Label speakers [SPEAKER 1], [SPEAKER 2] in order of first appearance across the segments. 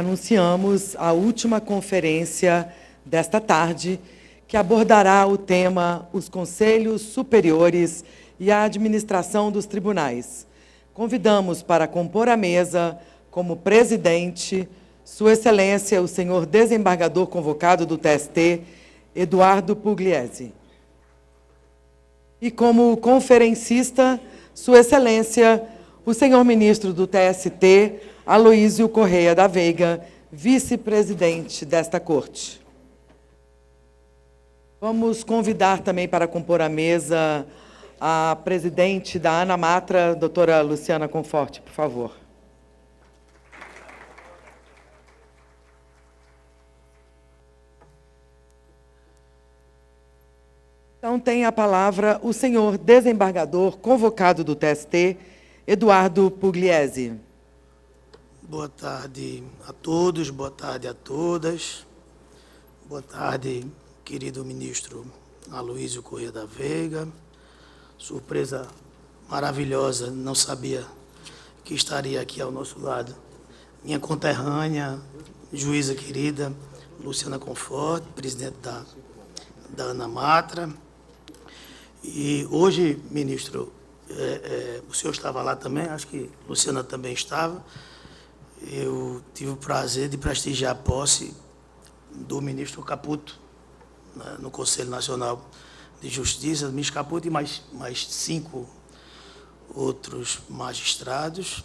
[SPEAKER 1] anunciamos a última conferência desta tarde, que abordará o tema Os Conselhos Superiores e a Administração dos Tribunais. Convidamos para compor a mesa, como presidente, Sua Excelência, o senhor desembargador convocado do TST, Eduardo Pugliese. E como conferencista, Sua Excelência, o senhor ministro do TST, Aloísio Correia da Veiga, vice-presidente desta Corte. Vamos convidar também para compor a mesa a presidente da ANAMATRA, doutora Luciana Conforte, por favor. Então, tem a palavra o senhor desembargador convocado do TST, Eduardo Pugliese.
[SPEAKER 2] Boa tarde a todos, boa tarde a todas. Boa tarde, querido ministro Aloísio Correia da Veiga. Surpresa maravilhosa, não sabia que estaria aqui ao nosso lado. Minha conterrânea, juíza querida, Luciana Conforte, presidente da ANAMATRA. E hoje, ministro, o senhor estava lá também, acho que Luciana também estava. Eu tive o prazer de prestigiar a posse do ministro Caputo, né, no Conselho Nacional de Justiça, ministro Caputo e mais 5 outros magistrados.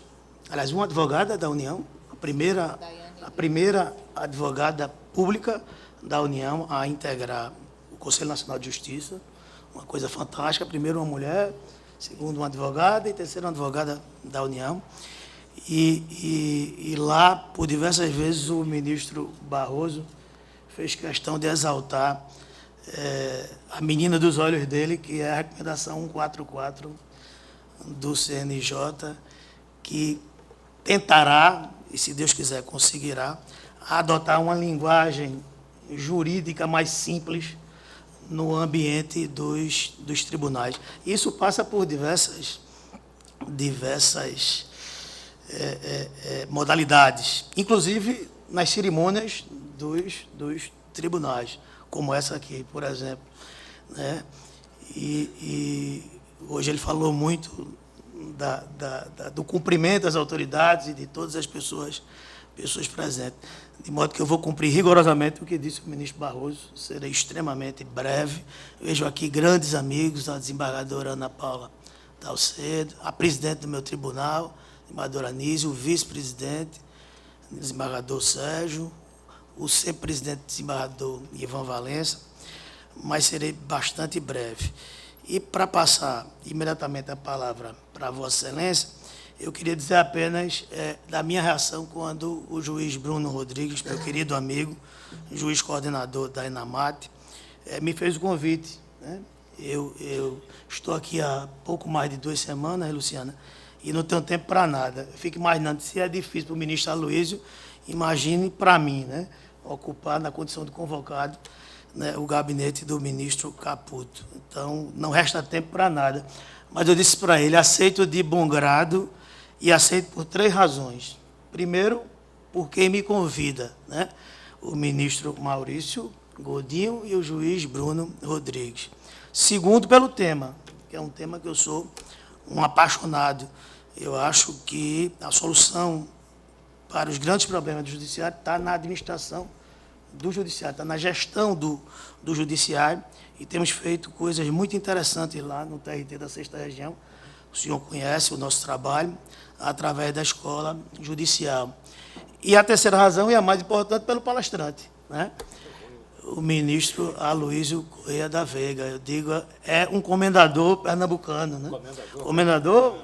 [SPEAKER 2] Aliás, uma advogada da União, a primeira advogada pública da União a integrar o Conselho Nacional de Justiça. Uma coisa fantástica. Primeiro, uma mulher, segundo, uma advogada e terceiro, uma advogada da União. E lá, por diversas vezes, o ministro Barroso fez questão de exaltar a menina dos olhos dele, que é a recomendação 144 do CNJ, que tentará, e se Deus quiser conseguirá, adotar uma linguagem jurídica mais simples no ambiente dos tribunais. Isso passa por diversas modalidades, inclusive nas cerimônias dos tribunais, como essa aqui, por exemplo, né? E hoje ele falou muito do cumprimento das autoridades e de todas as pessoas presentes. De modo que eu vou cumprir rigorosamente o que disse o ministro Barroso, serei extremamente breve. Vejo aqui grandes amigos, a desembargadora Ana Paula Dalcedo, a presidente do meu tribunal, desembargadora Anísio, o vice-presidente, desembargador Sérgio, o sempre presidente desembargador Ivan Valença, mas serei bastante breve. E para passar imediatamente a palavra para Vossa Excelência, eu queria dizer apenas da minha reação quando o juiz Bruno Rodrigues, meu querido amigo, juiz coordenador da ENAMAT, me fez o convite, né? Eu estou aqui há pouco mais de 2 semanas, Luciana, e não tenho tempo para nada. Eu fico imaginando, se é difícil para o ministro Aloísio, imagine para mim, né? Ocupar na condição de convocado, né, o gabinete do ministro Caputo. Então, não resta tempo para nada. Mas eu disse para ele, aceito de bom grado e aceito por 3 razões. Primeiro, porque me convida, né, o ministro Maurício Godinho e o juiz Bruno Rodrigues. Segundo, pelo tema, que é um tema que eu sou um apaixonado. Eu acho que a solução para os grandes problemas do judiciário está na administração do judiciário, está na gestão do judiciário, e temos feito coisas muito interessantes lá no TRT da 6ª Região. O senhor conhece o nosso trabalho através da Escola Judicial. E a terceira razão, e a mais importante, pelo palestrante, né? O ministro Aloísio Correia da Veiga. Eu digo, é um comendador pernambucano, né? Comendador,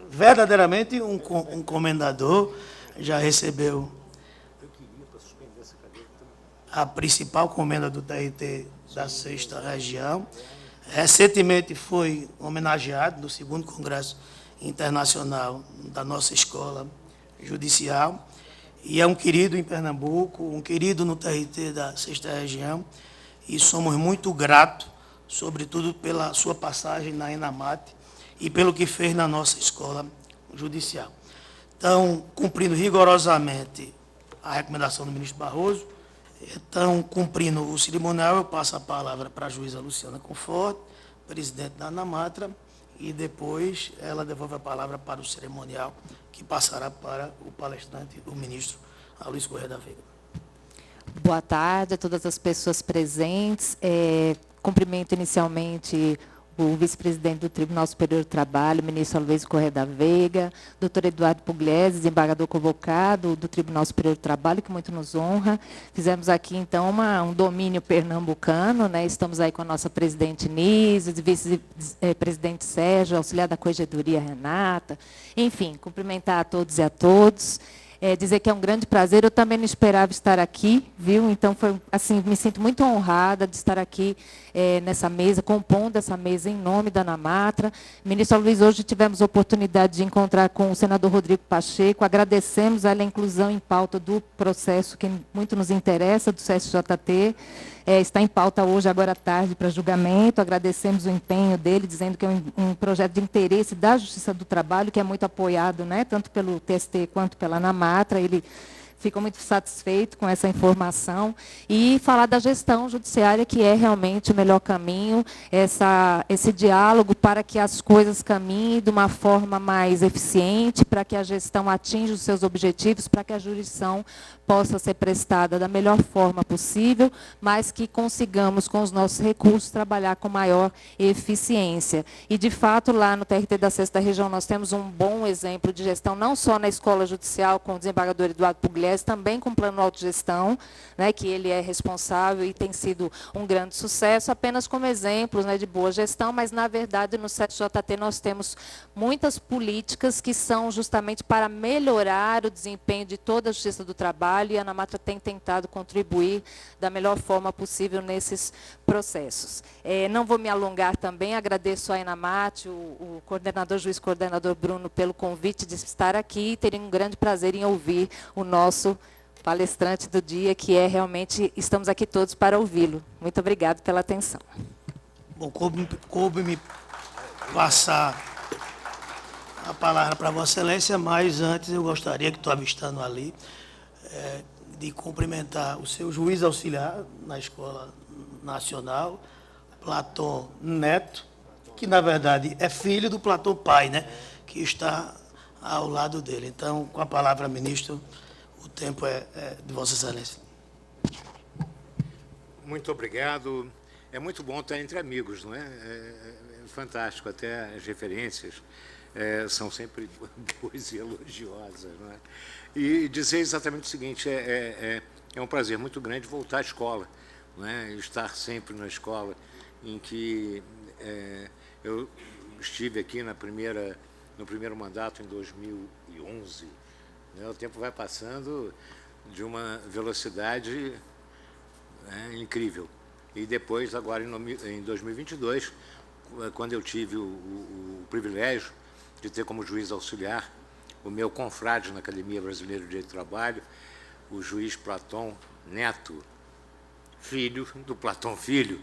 [SPEAKER 2] verdadeiramente um comendador, já recebeu a principal comenda do TRT da 6ª Região. Recentemente foi homenageado no 2º Congresso Internacional da nossa Escola Judicial. E é um querido em Pernambuco, um querido no TRT da 6ª Região. E somos muito gratos, sobretudo pela sua passagem na ENAMAT e pelo que fez na nossa Escola Judicial. Então, cumprindo rigorosamente a recomendação do ministro Barroso. Então, cumprindo o cerimonial, eu passo a palavra para a juíza Luciana Conforto, presidente da ANAMATRA, e depois ela devolve a palavra para o cerimonial, que passará para o palestrante, o ministro Luiz Correia da Veiga.
[SPEAKER 3] Boa tarde a todas as pessoas presentes. Cumprimento inicialmente o vice-presidente do Tribunal Superior do Trabalho, ministro Luiz Correia da Veiga, doutor Eduardo Pugliese, desembargador convocado do Tribunal Superior do Trabalho, que muito nos honra. Fizemos aqui, então, um domínio pernambucano, né? Estamos aí com a nossa presidente Nise, vice-presidente Sérgio, auxiliar da Corregedoria Renata. Enfim, cumprimentar a todos e a todos. Dizer que é um grande prazer, eu também não esperava estar aqui, viu? Então, assim, me sinto muito honrada de estar aqui nessa mesa, compondo essa mesa em nome da ANAMATRA. Ministro Luiz, hoje tivemos a oportunidade de encontrar com o senador Rodrigo Pacheco, agradecemos a inclusão em pauta do processo que muito nos interessa, do CSJT, está em pauta hoje, agora à tarde, para julgamento. Agradecemos o empenho dele, dizendo que é um projeto de interesse da Justiça do Trabalho, que é muito apoiado, né, tanto pelo TST quanto pela ANAMATRA. Ele ficou muito satisfeito com essa informação. E falar da gestão judiciária, que é realmente o melhor caminho, esse diálogo para que as coisas caminhem de uma forma mais eficiente, para que a gestão atinja os seus objetivos, para que a jurisdição possa ser prestada da melhor forma possível, mas que consigamos, com os nossos recursos, trabalhar com maior eficiência. E, de fato, lá no TRT da 6ª Região, nós temos um bom exemplo de gestão, não só na Escola Judicial, com o desembargador Eduardo Pugliese, também com o Plano Autogestão, né, que ele é responsável e tem sido um grande sucesso, apenas como exemplos, né, de boa gestão, mas, na verdade, no CSJT nós temos muitas políticas que são justamente para melhorar o desempenho de toda a Justiça do Trabalho, e a ANAMATRA tem tentado contribuir da melhor forma possível nesses processos. Não vou me alongar também, agradeço a ANAMAT, o coordenador, juiz coordenador Bruno, pelo convite de estar aqui, e teria um grande prazer em ouvir o nosso palestrante do dia, que realmente, estamos aqui todos para ouvi-lo. Muito obrigado pela atenção.
[SPEAKER 2] Bom, coube-me passar a palavra para Vossa Excelência, mas antes eu gostaria, que estou avistando ali, de cumprimentar o seu juiz auxiliar na Escola Nacional, Platão Neto, que, na verdade, é filho do Platão pai, né, que está ao lado dele. Então, com a palavra, ministro, o tempo é de Vossa Excelência.
[SPEAKER 4] Muito obrigado. É muito bom estar entre amigos, não é? É fantástico, até as referências são sempre boas e elogiosas, não é? E dizer exatamente o seguinte, é um prazer muito grande voltar à escola, não é? Estar sempre na escola em que eu estive aqui no primeiro mandato em 2011. Né? O tempo vai passando de uma velocidade incrível. E depois, agora em 2022, quando eu tive o privilégio de ter como juiz auxiliar o meu confrade na Academia Brasileira de Direito do Trabalho, o juiz Platão Neto, filho do Platão Filho,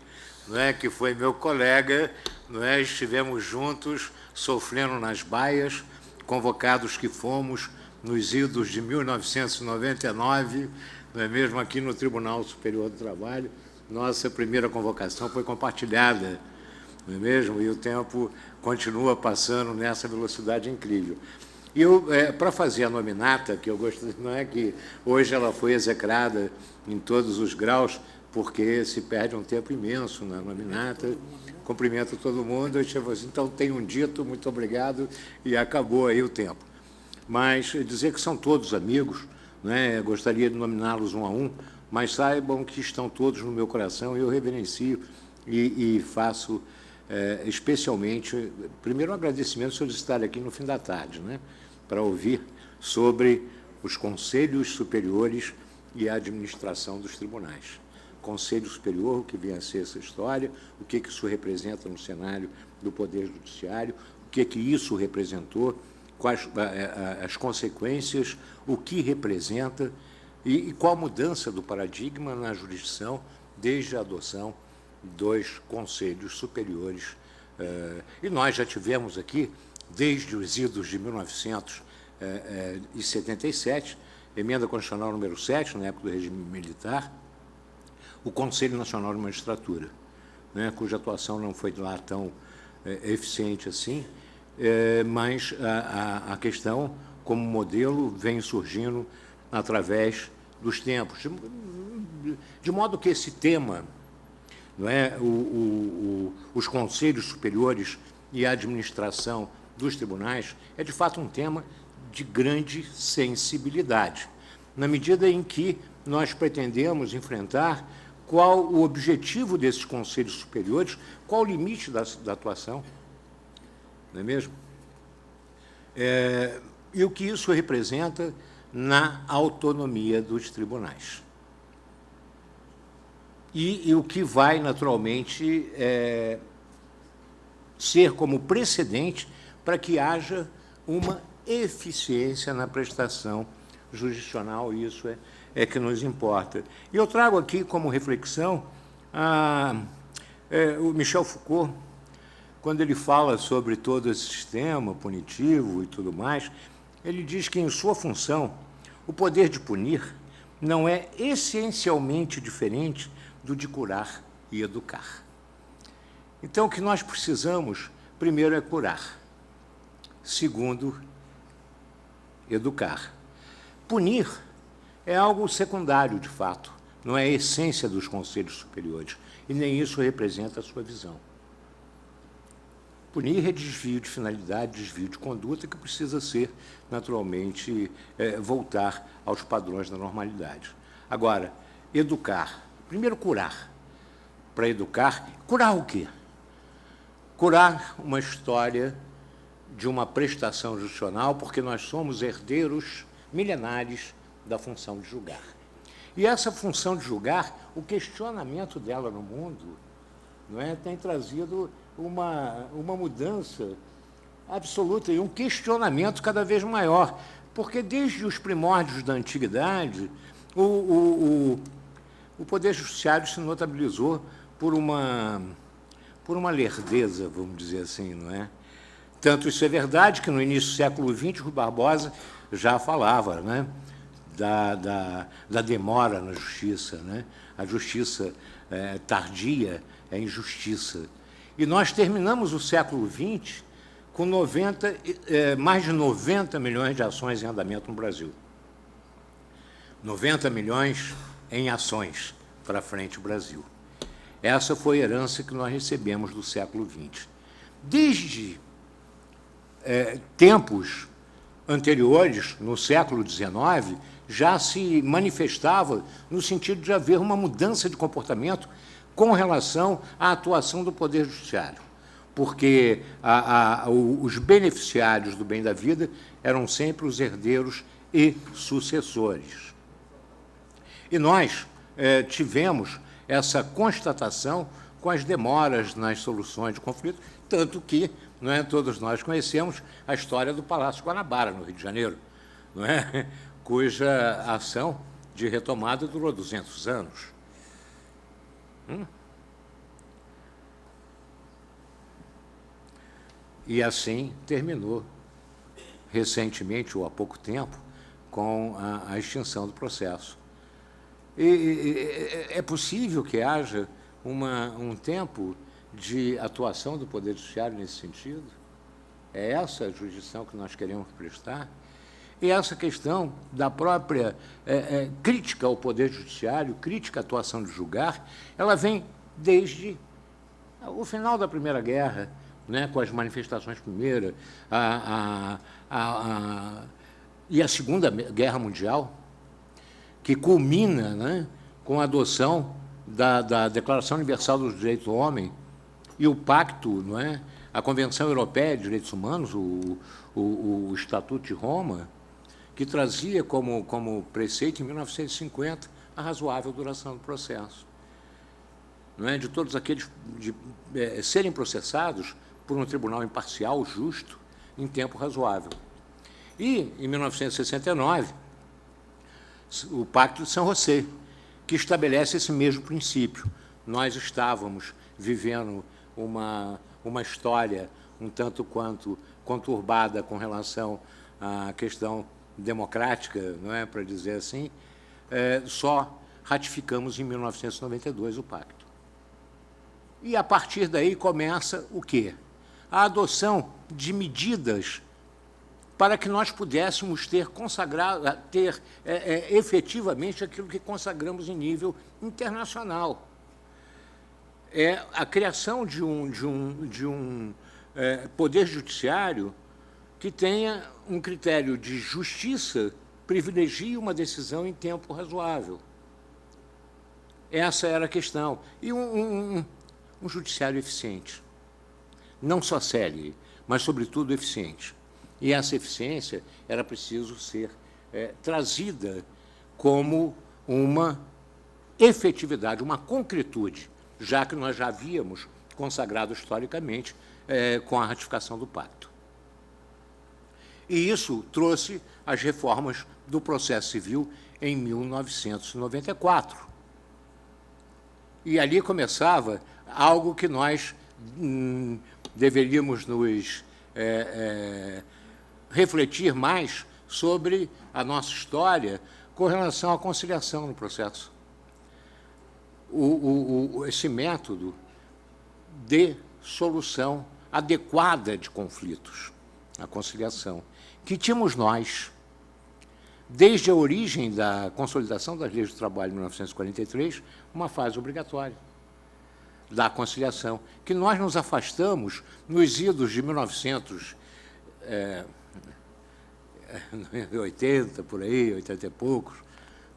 [SPEAKER 4] não é, que foi meu colega, não é, estivemos juntos, sofrendo nas baias, convocados que fomos nos idos de 1999, não é mesmo, aqui no Tribunal Superior do Trabalho. Nossa primeira convocação foi compartilhada, não é mesmo? E o tempo continua passando nessa velocidade incrível. E eu, para fazer a nominata, que eu gosto, não é que hoje ela foi execrada em todos os graus, porque se perde um tempo imenso na nominata, cumprimento todo mundo, então tenham dito, muito obrigado, e acabou aí o tempo. Mas dizer que são todos amigos, né? Gostaria de nominá-los um a um, mas saibam que estão todos no meu coração, e eu reverencio e faço especialmente, primeiro, um agradecimento por estar aqui no fim da tarde, né? Para ouvir sobre os conselhos superiores e a administração dos tribunais. Conselho Superior, o que vem a ser essa história, o que isso representa no cenário do Poder Judiciário, o que isso representou, quais as consequências, o que representa e qual a mudança do paradigma na jurisdição desde a adoção dos conselhos superiores. E nós já tivemos aqui, desde os idos de 1977, emenda constitucional número 7, na época do regime militar, o Conselho Nacional de Magistratura, né, cuja atuação não foi lá tão eficiente assim, mas a questão, como modelo, vem surgindo através dos tempos, de modo que esse tema, não é, os conselhos superiores e a administração dos tribunais, é de fato um tema de grande sensibilidade, na medida em que nós pretendemos enfrentar qual o objetivo desses conselhos superiores, qual o limite da atuação, não é mesmo? E o que isso representa na autonomia dos tribunais. E o que vai, naturalmente, ser como precedente para que haja uma eficiência na prestação jurisdicional, e isso é que nos importa. E eu trago aqui como reflexão o Michel Foucault, quando ele fala sobre todo esse sistema punitivo e tudo mais, ele diz que, em sua função, o poder de punir não é essencialmente diferente do de curar e educar. Então, o que nós precisamos, primeiro, é curar. Segundo, educar. Punir é algo secundário, de fato, não é a essência dos conselhos superiores, e nem isso representa a sua visão. Punir é desvio de finalidade, desvio de conduta, que precisa ser, naturalmente, voltar aos padrões da normalidade. Agora, educar. Primeiro, curar. Para educar, curar o quê? Curar uma história de uma prestação jurisdicional, porque nós somos herdeiros milenares da função de julgar. E essa função de julgar, o questionamento dela no mundo, não é, tem trazido uma mudança absoluta e um questionamento cada vez maior, porque desde os primórdios da antiguidade, o Poder Judiciário se notabilizou por uma lerdeza, vamos dizer assim, não é? Tanto isso é verdade que no início do século XX, Rui Barbosa já falava, né, da demora na justiça, né? A justiça tardia é injustiça. E nós terminamos o século XX com mais de 90 milhões de ações em andamento no Brasil. 90 milhões em ações para frente o Brasil. Essa foi a herança que nós recebemos do século XX. Desde tempos anteriores, no século XIX, já se manifestava no sentido de haver uma mudança de comportamento com relação à atuação do Poder Judiciário, porque os beneficiários do bem da vida eram sempre os herdeiros e sucessores. E nós tivemos essa constatação com as demoras nas soluções de conflito, tanto que não é, todos nós conhecemos a história do Palácio Guanabara, no Rio de Janeiro, não é, cuja ação de retomada durou 200 anos. E assim terminou, recentemente, ou há pouco tempo, com a extinção do processo. E é possível que haja um tempo de atuação do Poder Judiciário nesse sentido? É essa a jurisdição que nós queremos prestar? E essa questão da própria crítica ao Poder Judiciário, crítica à atuação de julgar, ela vem desde o final da Primeira Guerra, né, com as manifestações primeira, e a Segunda Guerra Mundial, que culmina, né, com a adoção da Declaração Universal dos Direitos do Homem e o Pacto, não é, a Convenção Europeia de Direitos Humanos, o Estatuto de Roma, que trazia como preceito, em 1950, a razoável duração do processo. Não é, de todos aqueles serem processados por um tribunal imparcial, justo, em tempo razoável. E, em 1969, o Pacto de São José, que estabelece esse mesmo princípio. Nós estávamos vivendo uma história um tanto quanto conturbada com relação à questão democrática, não é, para dizer assim, só ratificamos em 1992 o pacto. E, a partir daí, começa o quê? A adoção de medidas para que nós pudéssemos ter efetivamente aquilo que consagramos em nível internacional. É a criação de um poder judiciário que tenha um critério de justiça, privilegie uma decisão em tempo razoável. Essa era a questão. E um judiciário eficiente. Não só célere, mas, sobretudo, eficiente. E essa eficiência era preciso ser trazida como uma efetividade, uma concretude, já que nós já havíamos consagrado historicamente com a ratificação do pacto. E isso trouxe as reformas do processo civil em 1994. E ali começava algo que nós deveríamos nos refletir mais sobre a nossa história com relação à conciliação no processo. Esse método de solução adequada de conflitos, a conciliação, que tínhamos nós, desde a origem da consolidação das leis do trabalho em 1943, uma fase obrigatória da conciliação, que nós nos afastamos nos idos de 1980, por aí, 80 e poucos.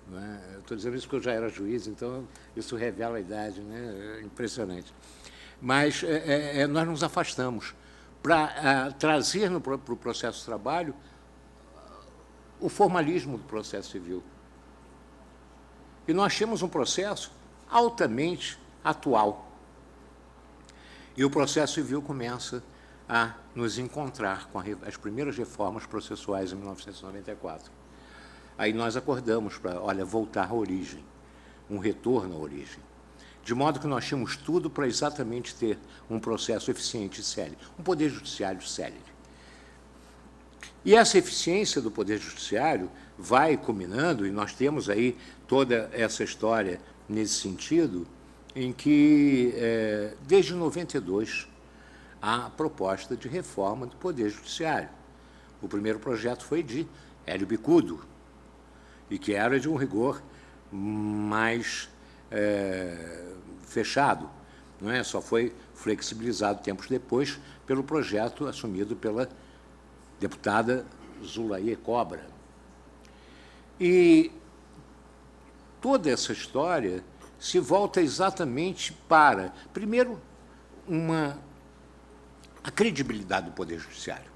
[SPEAKER 4] Né? Estou dizendo isso porque eu já era juiz, então isso revela a idade, né? Impressionante. Mas nós nos afastamos para trazer para o processo de trabalho o formalismo do processo civil. E nós temos um processo altamente atual. E o processo civil começa a nos encontrar com as primeiras reformas processuais em 1994. Aí nós acordamos para, voltar à origem, um retorno à origem. De modo que nós tínhamos tudo para exatamente ter um processo eficiente e célere, um poder judiciário célere. E essa eficiência do poder judiciário vai culminando, e nós temos aí toda essa história nesse sentido, em que, desde 92, há a proposta de reforma do Poder Judiciário. O primeiro projeto foi de Hélio Bicudo, e que era de um rigor mais fechado, não é? Só foi flexibilizado tempos depois pelo projeto assumido pela deputada Zulaye Cobra. E toda essa história se volta exatamente para, primeiro, a credibilidade do Poder Judiciário,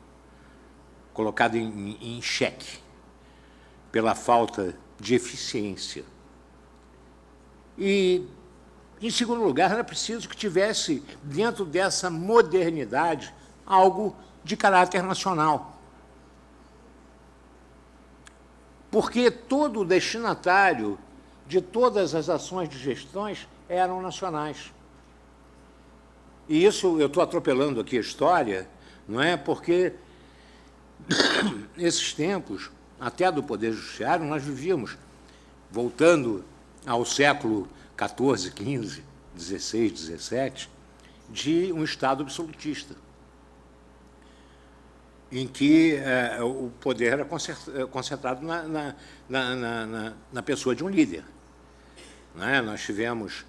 [SPEAKER 4] colocada em xeque pela falta de eficiência. E, em segundo lugar, era preciso que tivesse, dentro dessa modernidade, algo de caráter nacional. Porque todo o destinatário de todas as ações de gestões eram nacionais. E isso, eu estou atropelando aqui a história, não é? Porque nesses tempos, até do Poder Judiciário, nós vivíamos, voltando ao século XIV, XV, XVI, XVII, de um Estado absolutista, em que o poder era concentrado na pessoa de um líder. Não é? Nós tivemos,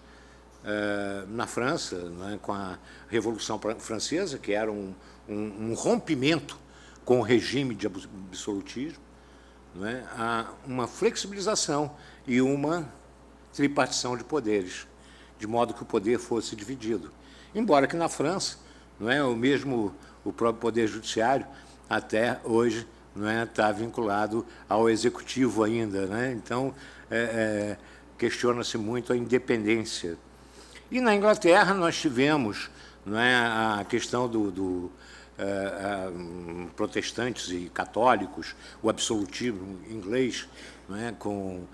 [SPEAKER 4] na França, não é, com a Revolução Francesa, que era um rompimento com o regime de absolutismo, não é, uma flexibilização e uma tripartição de poderes, de modo que o poder fosse dividido. Embora que na França, não é, o próprio Poder Judiciário, até hoje, não é, está vinculado ao Executivo ainda. Né? Então, questiona-se muito a independência. E na Inglaterra nós tivemos, não é, a questão protestantes e católicos, o absolutismo inglês, não é, com,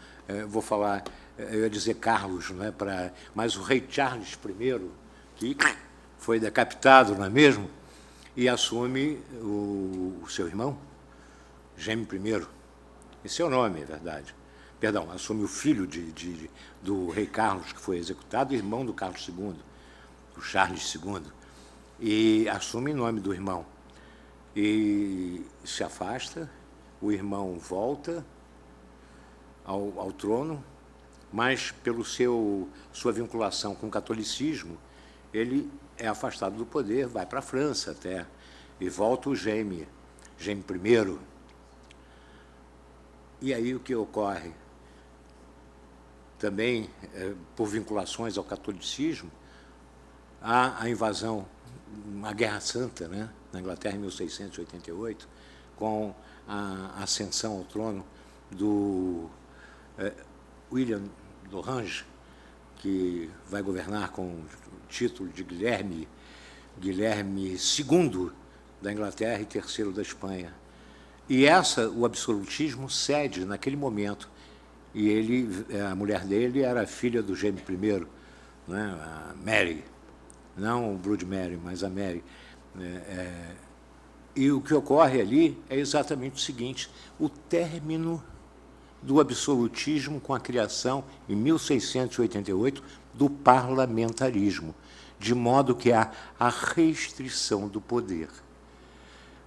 [SPEAKER 4] vou falar, eu ia dizer Carlos, não é, mas o rei Charles I, que foi decapitado, não é mesmo? E assume o seu irmão, Jaime I, esse é o nome, é verdade. Perdão, assume o filho do rei Carlos, que foi executado, irmão do Carlos II, do Charles II, e assume em nome do irmão. E se afasta, o irmão volta ao trono, mas, pelo sua vinculação com o catolicismo, ele é afastado do poder, vai para a França até, e volta o Jaime I. E aí o que ocorre? Também, por vinculações ao catolicismo, há a invasão, a Guerra Santa, né, na Inglaterra, em 1688, com a ascensão ao trono do William d'Orange, que vai governar com o título de Guilherme II da Inglaterra e terceiro da Espanha. E o absolutismo cede naquele momento. E a mulher dele era a filha do Jaime I, né, a Mary, não o Blood Mary, mas a Mary. E o que ocorre ali é exatamente o seguinte: o término do absolutismo com a criação, em 1688, do parlamentarismo, de modo que há a restrição do poder.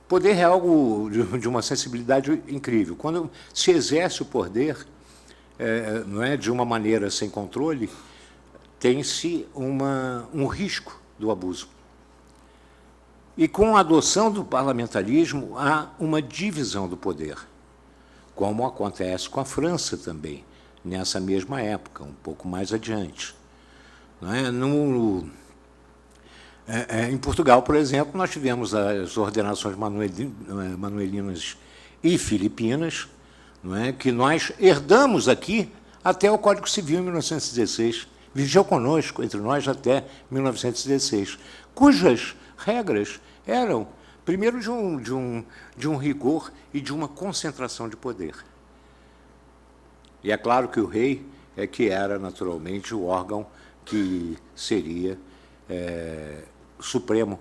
[SPEAKER 4] Poder é algo de uma sensibilidade incrível. Quando se exerce o poder, não é, de uma maneira sem controle, tem-se um risco do abuso. E com a adoção do parlamentarismo, há uma divisão do poder, como acontece com a França também, nessa mesma época, um pouco mais adiante. Não é? Em Portugal, por exemplo, nós tivemos as ordenações manuelinas e filipinas, não é, que nós herdamos aqui até o Código Civil, em 1916. Viveu conosco, entre nós, até 1916, cujas regras eram, primeiro, de um rigor e de uma concentração de poder. E é claro que o rei é que era, naturalmente, o órgão que seria supremo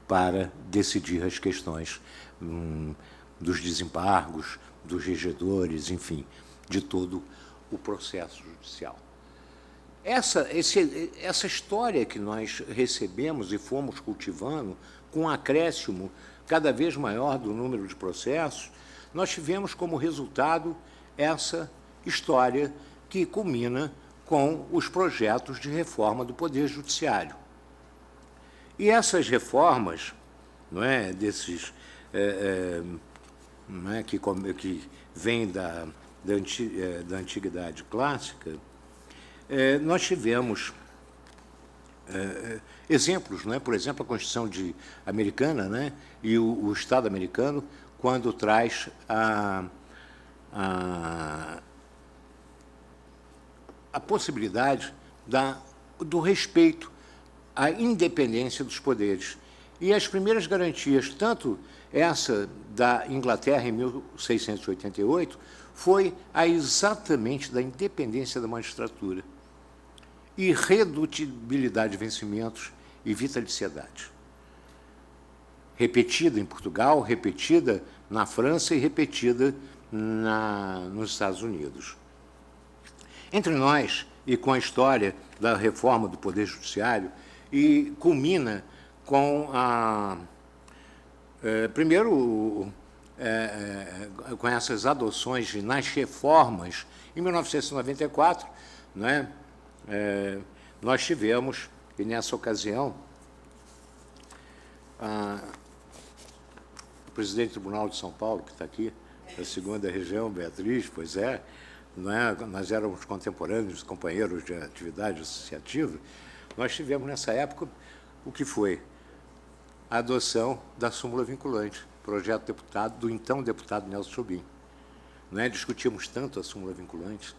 [SPEAKER 4] para decidir as questões dos desembargos, dos regedores, enfim, de todo o processo judicial. Essa história que nós recebemos e fomos cultivando, com um acréscimo cada vez maior do número de processos, nós tivemos como resultado essa história que culmina com os projetos de reforma do Poder Judiciário. E essas reformas, não é, não é, que vêm da antiguidade clássica, nós tivemos exemplos, não é? Por exemplo, a Constituição americana, né, e o Estado americano, quando traz a possibilidade do respeito à independência dos poderes. E as primeiras garantias, tanto essa da Inglaterra em 1688, foi exatamente da independência da magistratura, irredutibilidade de vencimentos e vitaliciedade. Repetida em Portugal, repetida na França e repetida nos Estados Unidos. Entre nós, e com a história da reforma do Poder Judiciário, e culmina com primeiro, com essas adoções nas reformas, em 1994, não é? Nós tivemos, e nessa ocasião, o presidente do Tribunal de São Paulo, que está aqui, da 2ª Região, Beatriz, pois é, não é? Nós éramos contemporâneos, companheiros de atividade associativa, nós tivemos nessa época o que foi a adoção da súmula vinculante, projeto do então deputado Nelson Jobim. Não é? Discutimos tanto a súmula vinculante,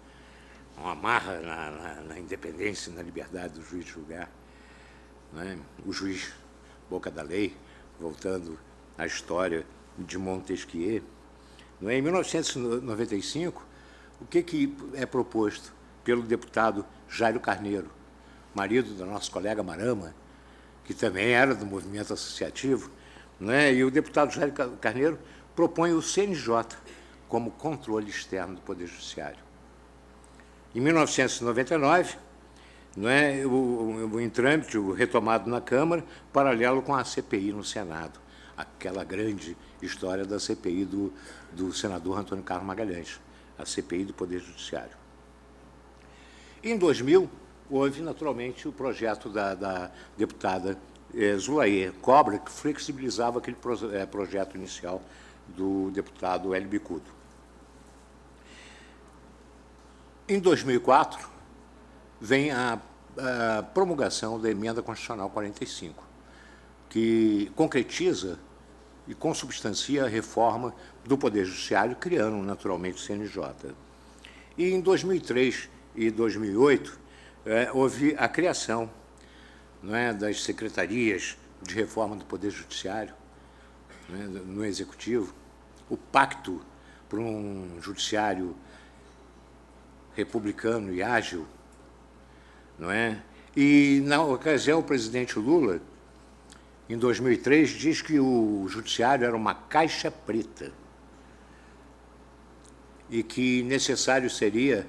[SPEAKER 4] uma amarra na independência e na liberdade do juiz de julgar. Não é? O juiz boca da lei, voltando à história de Montesquieu. Não é? Em 1995, o que é proposto pelo deputado Jairo Carneiro, marido do nosso colega Marama, que também era do movimento associativo, não é? E o deputado Jairo Carneiro propõe o CNJ como controle externo do Poder Judiciário. Em 1999, em trâmite, retomado na Câmara, paralelo com a CPI no Senado, aquela grande história da CPI do senador Antônio Carlos Magalhães, a CPI do Poder Judiciário. Em 2000, houve, naturalmente, o projeto da deputada Zulaê Cobra, que flexibilizava aquele projeto inicial do deputado Hélio Bicudo. Em 2004, vem a promulgação da Emenda Constitucional 45, que concretiza e consubstancia a reforma do Poder Judiciário, criando, naturalmente, o CNJ. E em 2003 e 2008, houve a criação das secretarias de reforma do Poder Judiciário, no Executivo, o Pacto por um Judiciário republicano e ágil, E, na ocasião, o presidente Lula, em 2003, diz que o Judiciário era uma caixa preta e que necessário seria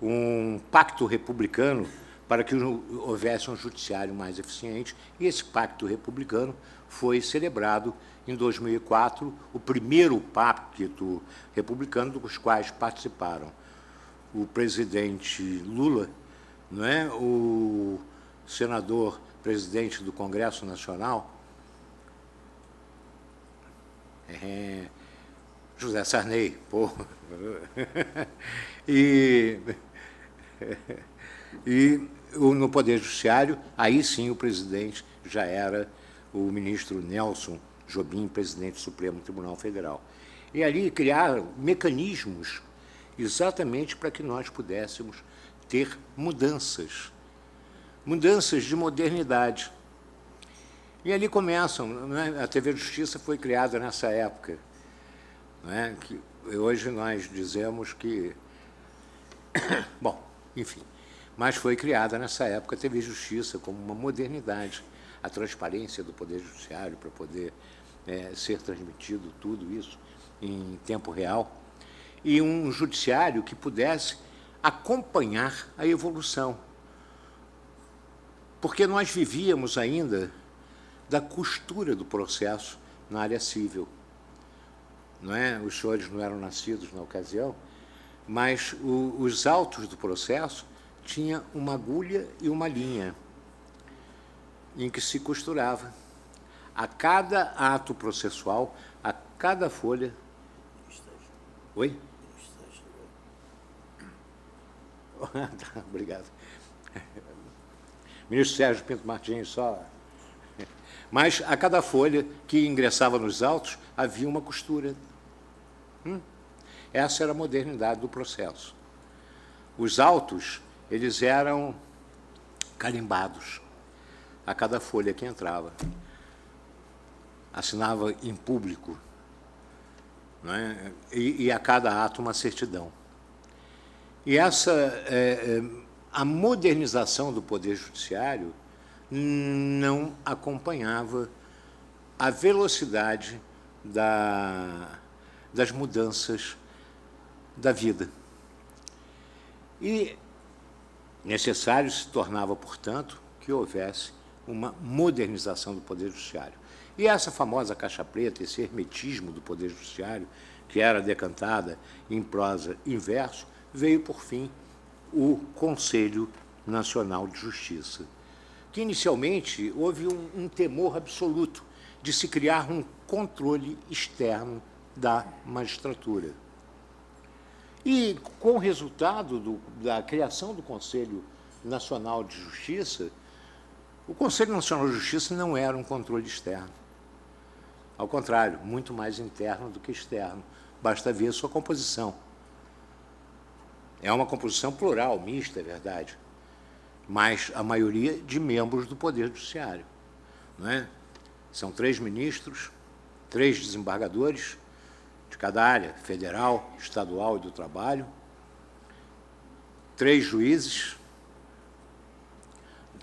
[SPEAKER 4] um pacto republicano para que houvesse um judiciário mais eficiente, e esse pacto republicano foi celebrado em 2004, o primeiro pacto republicano dos quais participaram o presidente Lula, o senador presidente do Congresso Nacional, José Sarney, e no Poder Judiciário, aí sim o presidente já era o ministro Nelson Jobim, presidente do Supremo Tribunal Federal. E ali criaram mecanismos exatamente para que nós pudéssemos ter mudanças de modernidade. E ali começam, a TV Justiça foi criada nessa época, que hoje nós dizemos que, bom, enfim, mas foi criada nessa época a TV Justiça como uma modernidade, a transparência do Poder Judiciário para poder ser transmitido tudo isso em tempo real, e um judiciário que pudesse acompanhar a evolução. Porque nós vivíamos ainda da costura do processo na área civil. Os senhores não eram nascidos na ocasião, mas os autos do processo tinham uma agulha e uma linha em que se costurava. A cada ato processual, a cada folha... Oi? Tá, obrigado. Ministro Sérgio Pinto Martins, só... Mas a cada folha que ingressava nos autos, havia uma costura. Essa era a modernidade do processo. Os autos, eles eram carimbados a cada folha que entrava. Assinava em público, e a cada ato uma certidão. E a modernização do Poder Judiciário não acompanhava a velocidade das mudanças da vida. E necessário se tornava, portanto, que houvesse uma modernização do Poder Judiciário. E essa famosa caixa preta, esse hermetismo do Poder Judiciário, que era decantada em prosa e verso, veio, por fim, o Conselho Nacional de Justiça, que inicialmente houve um temor absoluto de se criar um controle externo da magistratura. E, com o resultado da criação do Conselho Nacional de Justiça, o Conselho Nacional de Justiça não era um controle externo. Ao contrário, muito mais interno do que externo. Basta ver a sua composição. É uma composição plural, mista, é verdade, mas a maioria de membros do Poder Judiciário. São 3 ministros, 3 desembargadores de cada área, federal, estadual e do trabalho, 3 juízes,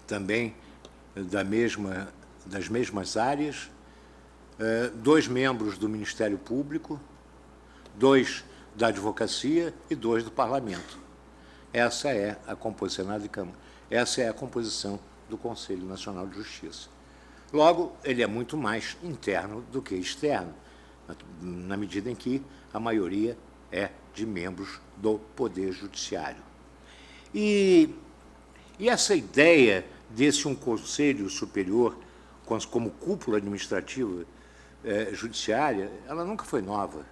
[SPEAKER 4] também das mesmas áreas, 2 membros do Ministério Público, 2 da advocacia e 2 do parlamento. Essa é a composição, Senado e Câmara. Essa é a composição do Conselho Nacional de Justiça. Logo, ele é muito mais interno do que externo, na medida em que a maioria é de membros do Poder Judiciário. E essa ideia desse um Conselho Superior como cúpula administrativa judiciária, ela nunca foi nova.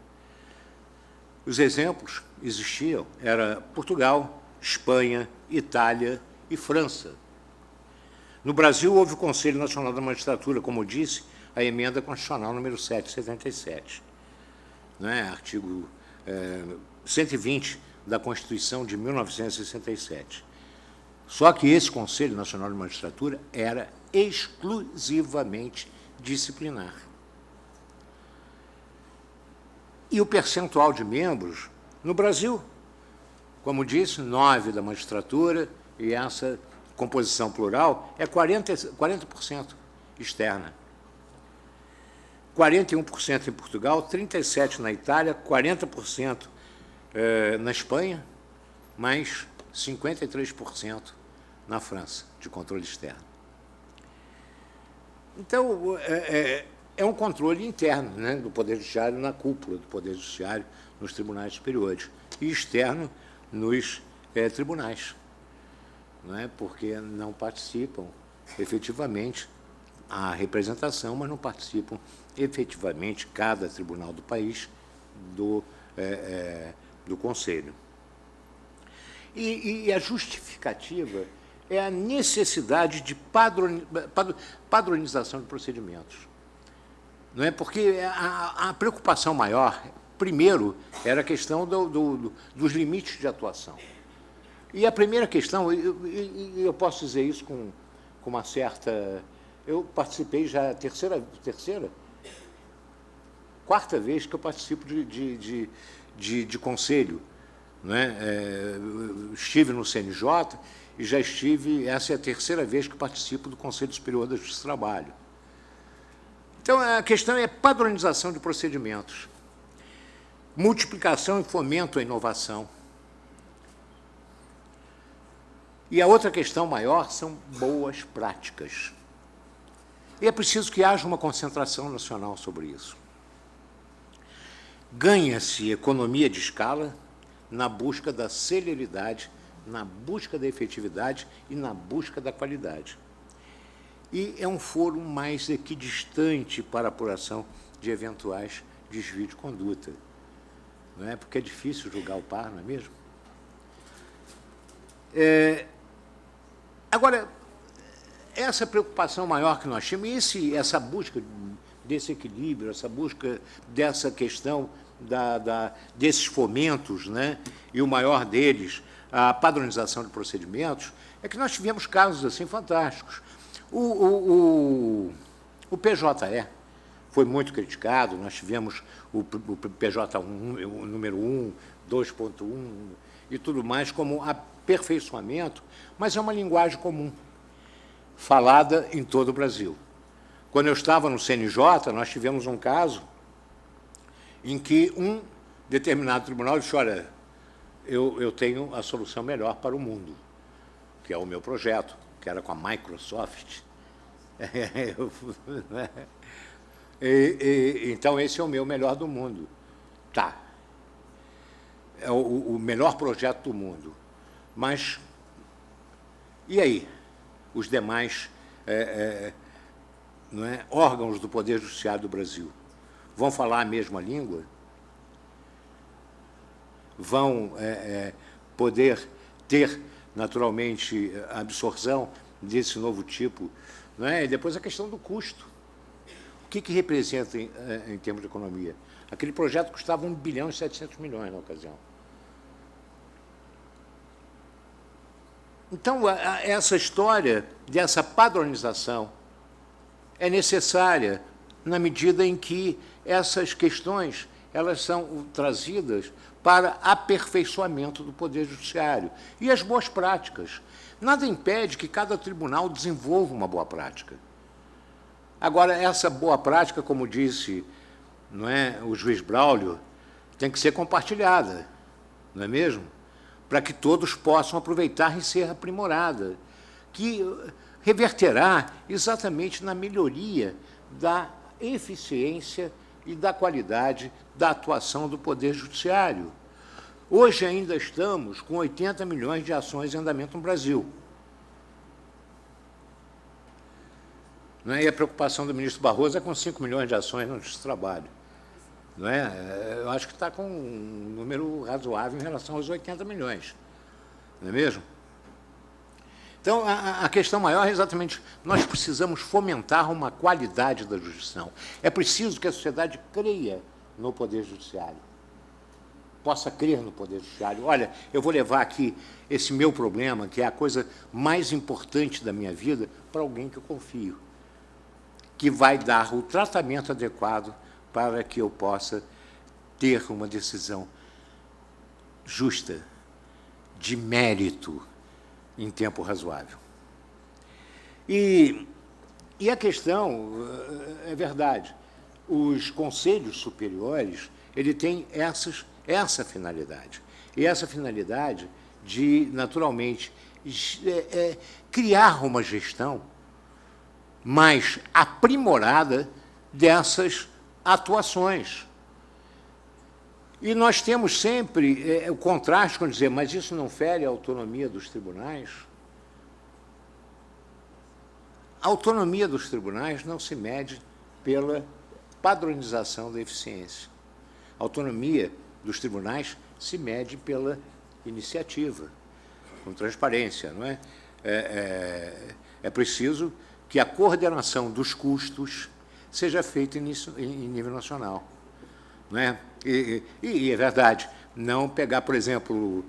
[SPEAKER 4] Os exemplos existiam, era Portugal, Espanha, Itália e França. No Brasil, houve o Conselho Nacional da Magistratura, como eu disse, a emenda constitucional número 777, né? Artigo 120 da Constituição de 1967. Só que esse Conselho Nacional de Magistratura era exclusivamente disciplinar. E o percentual de membros, no Brasil, como disse, 9 da magistratura, e essa composição plural é 40% externa. 41% em Portugal, 37% na Itália, 40% na Espanha, mais 53% na França, de controle externo. Então, é um controle interno, né, do Poder Judiciário na cúpula do Poder Judiciário nos tribunais superiores e externo nos tribunais, não é? Porque não participam efetivamente a representação, mas não participam efetivamente cada tribunal do país do Conselho. E a justificativa é a necessidade de padronização de procedimentos. Não é? Porque a preocupação maior, primeiro, era a questão dos limites de atuação. E a primeira questão, eu posso dizer isso com uma certa... Eu participei já quarta vez que eu participo de conselho. Não é? Estive no CNJ e já estive... Essa é a terceira vez que participo do Conselho Superior da Justiça do Trabalho. Então, a questão é padronização de procedimentos, multiplicação e fomento à inovação. E a outra questão maior são boas práticas. E é preciso que haja uma concentração nacional sobre isso. Ganha-se economia de escala na busca da celeridade, na busca da efetividade e na busca da qualidade. E é um foro mais equidistante para a apuração de eventuais desvios de conduta. Não é? Porque é difícil julgar o par, não é mesmo? Agora, essa preocupação maior que nós tínhamos, essa busca desse equilíbrio, essa busca dessa questão desses fomentos, né? E o maior deles, a padronização de procedimentos, é que nós tivemos casos assim fantásticos. O PJE foi muito criticado, nós tivemos o PJ1, o número 1, 2.1 e tudo mais como aperfeiçoamento, mas é uma linguagem comum, falada em todo o Brasil. Quando eu estava no CNJ, nós tivemos um caso em que um determinado tribunal disse, olha, eu tenho a solução melhor para o mundo, que é o meu projeto, que era com a Microsoft. Então, esse é o meu melhor do mundo. Tá. É o melhor projeto do mundo. Mas, e aí? Os demais não é, órgãos do Poder Judiciário do Brasil vão falar a mesma língua? Vão poder ter, naturalmente, a absorção desse novo tipo? Não é? E depois a questão do custo. O que representa em termos de economia? Aquele projeto custava 1 bilhão e 700 milhões na ocasião. Então, essa história dessa padronização é necessária na medida em que essas questões elas são trazidas para aperfeiçoamento do Poder Judiciário. E as boas práticas. Nada impede que cada tribunal desenvolva uma boa prática. Agora, essa boa prática, como disse, não é, o juiz Braulio, tem que ser compartilhada, não é mesmo? Para que todos possam aproveitar e ser aprimorada, que reverterá exatamente na melhoria da eficiência e da qualidade da atuação do Poder Judiciário. Hoje ainda estamos com 80 milhões de ações em andamento no Brasil. Não é? E a preocupação do ministro Barroso é com 5 milhões de ações no Justiça do Trabalho. Não é? Eu acho que está com um número razoável em relação aos 80 milhões. Não é mesmo? Então, a questão maior é exatamente, nós precisamos fomentar uma qualidade da jurisdição. É preciso que a sociedade creia no Poder Judiciário, possa crer no Poder Judiciário. Olha, eu vou levar aqui esse meu problema, que é a coisa mais importante da minha vida, para alguém que eu confio, que vai dar o tratamento adequado para que eu possa ter uma decisão justa, de mérito, em tempo razoável. E a questão, é verdade, os conselhos superiores, ele tem essa finalidade. E essa finalidade de, naturalmente, criar uma gestão mais aprimorada dessas atuações. E nós temos sempre o contraste com dizer, mas isso não fere a autonomia dos tribunais? A autonomia dos tribunais não se mede pela padronização da eficiência. A autonomia dos tribunais se mede pela iniciativa, com transparência, não é? É preciso que a coordenação dos custos seja feita em nível nacional. Não é? E é verdade, não pegar, por exemplo,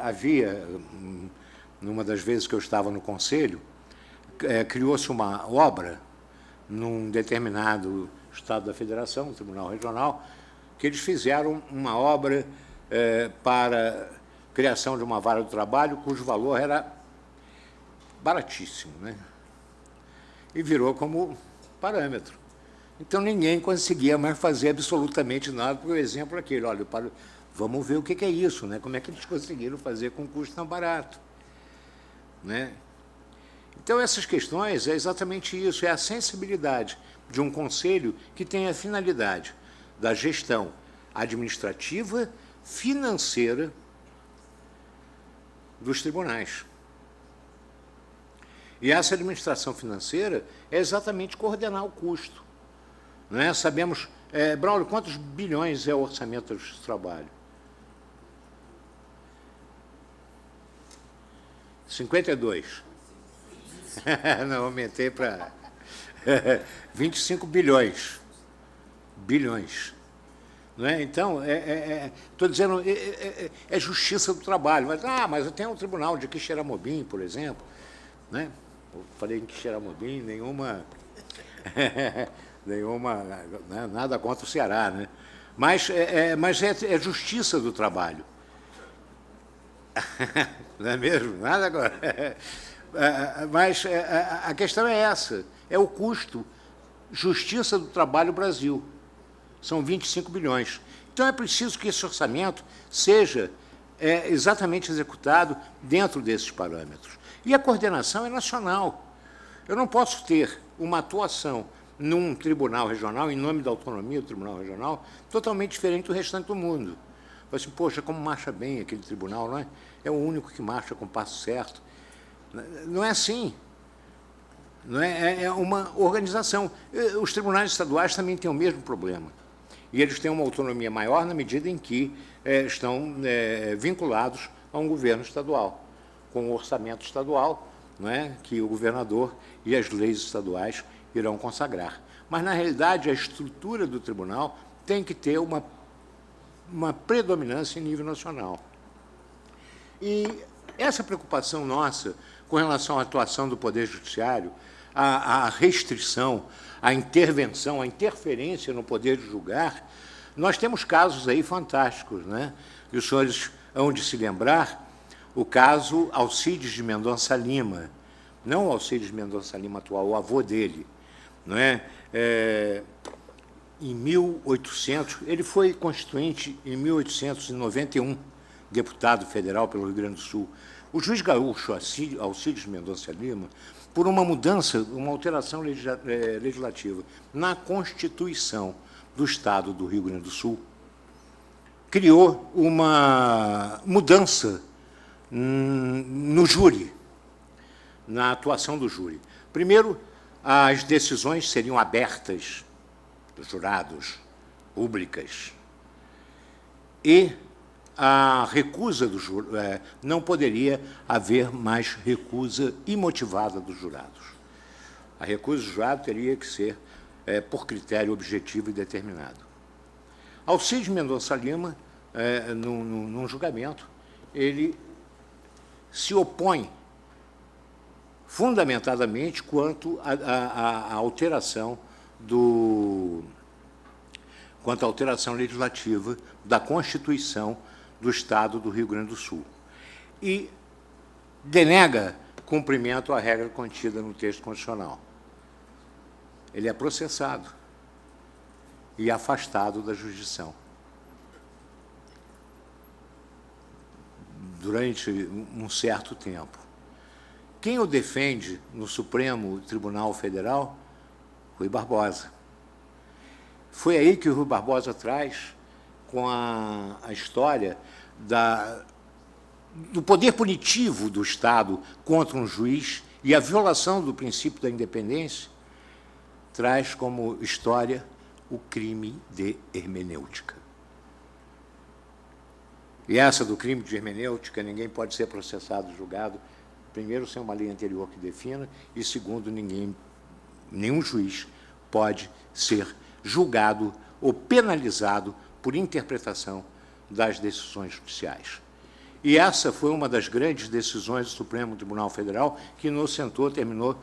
[SPEAKER 4] havia, numa das vezes que eu estava no Conselho, criou-se uma obra num determinado estado da Federação, no Tribunal Regional, que eles fizeram uma obra para criação de uma vara do trabalho, cujo valor era baratíssimo, né? E virou como parâmetro. Então, ninguém conseguia mais fazer absolutamente nada, porque o exemplo é aquele, olha, vamos ver o que é isso, né? Como é que eles conseguiram fazer com custo tão barato, né? Então, essas questões é exatamente isso, é a sensibilidade de um conselho que tem a finalidade da gestão administrativa, financeira dos tribunais. E essa administração financeira é exatamente coordenar o custo. Não é? Sabemos, Braulio, quantos bilhões é o orçamento do Justiça do Trabalho? 52. Não, aumentei para 25 bilhões. Bilhões. Não é? Então, estou dizendo, é justiça do trabalho. Mas eu tenho um tribunal de Quixeramobim, por exemplo. Né? Eu falei em Quixeramobim, nenhuma, né, nada contra o Ceará, né? Mas é justiça do trabalho. Não é mesmo? Nada agora. Mas a questão é essa, é o custo Justiça do Trabalho Brasil. São 25 bilhões. Então, é preciso que esse orçamento seja exatamente executado dentro desses parâmetros. E a coordenação é nacional. Eu não posso ter uma atuação num tribunal regional, em nome da autonomia do tribunal regional, totalmente diferente do restante do mundo. Assim, poxa, como marcha bem aquele tribunal, não é? É o único que marcha com o passo certo. Não é assim. Não é? É uma organização. Os tribunais estaduais também têm o mesmo problema. E eles têm uma autonomia maior na medida em que estão vinculados a um governo estadual, com o orçamento estadual, não é? Que o governador e as leis estaduais irão consagrar. Mas, na realidade, a estrutura do tribunal tem que ter uma predominância em nível nacional. E essa preocupação nossa com relação à atuação do Poder Judiciário, a restrição, a intervenção, a interferência no poder de julgar, nós temos casos aí fantásticos, né? E os senhores hão de se lembrar o caso Alcides de Mendonça Lima, não o Alcides de Mendonça Lima atual, o avô dele, não é? em 1800, ele foi constituinte em 1891, deputado federal pelo Rio Grande do Sul. O juiz gaúcho Alcides Mendonça Lima, por uma mudança, uma alteração legislativa na Constituição do Estado do Rio Grande do Sul, criou uma mudança no júri, na atuação do júri. Primeiro, as decisões seriam abertas dos jurados, públicas, e a recusa do jurado, não poderia haver mais recusa imotivada dos jurados. A recusa do jurado teria que ser por critério objetivo e determinado. Alcides Mendonça Lima, num julgamento, ele se opõe fundamentadamente quanto à alteração legislativa da Constituição do Estado do Rio Grande do Sul e denega cumprimento à regra contida no texto constitucional. Ele é processado e afastado da jurisdição. Durante um certo tempo. Quem o defende no Supremo Tribunal Federal? Rui Barbosa. Foi aí que o Rui Barbosa traz, com a história do poder punitivo do Estado contra um juiz e a violação do princípio da independência, traz como história o crime de hermenêutica. E essa do crime de hermenêutica, ninguém pode ser processado, julgado, primeiro, sem uma lei anterior que defina, e segundo, nenhum juiz pode ser julgado ou penalizado por interpretação das decisões judiciais. E essa foi uma das grandes decisões do Supremo Tribunal Federal que terminou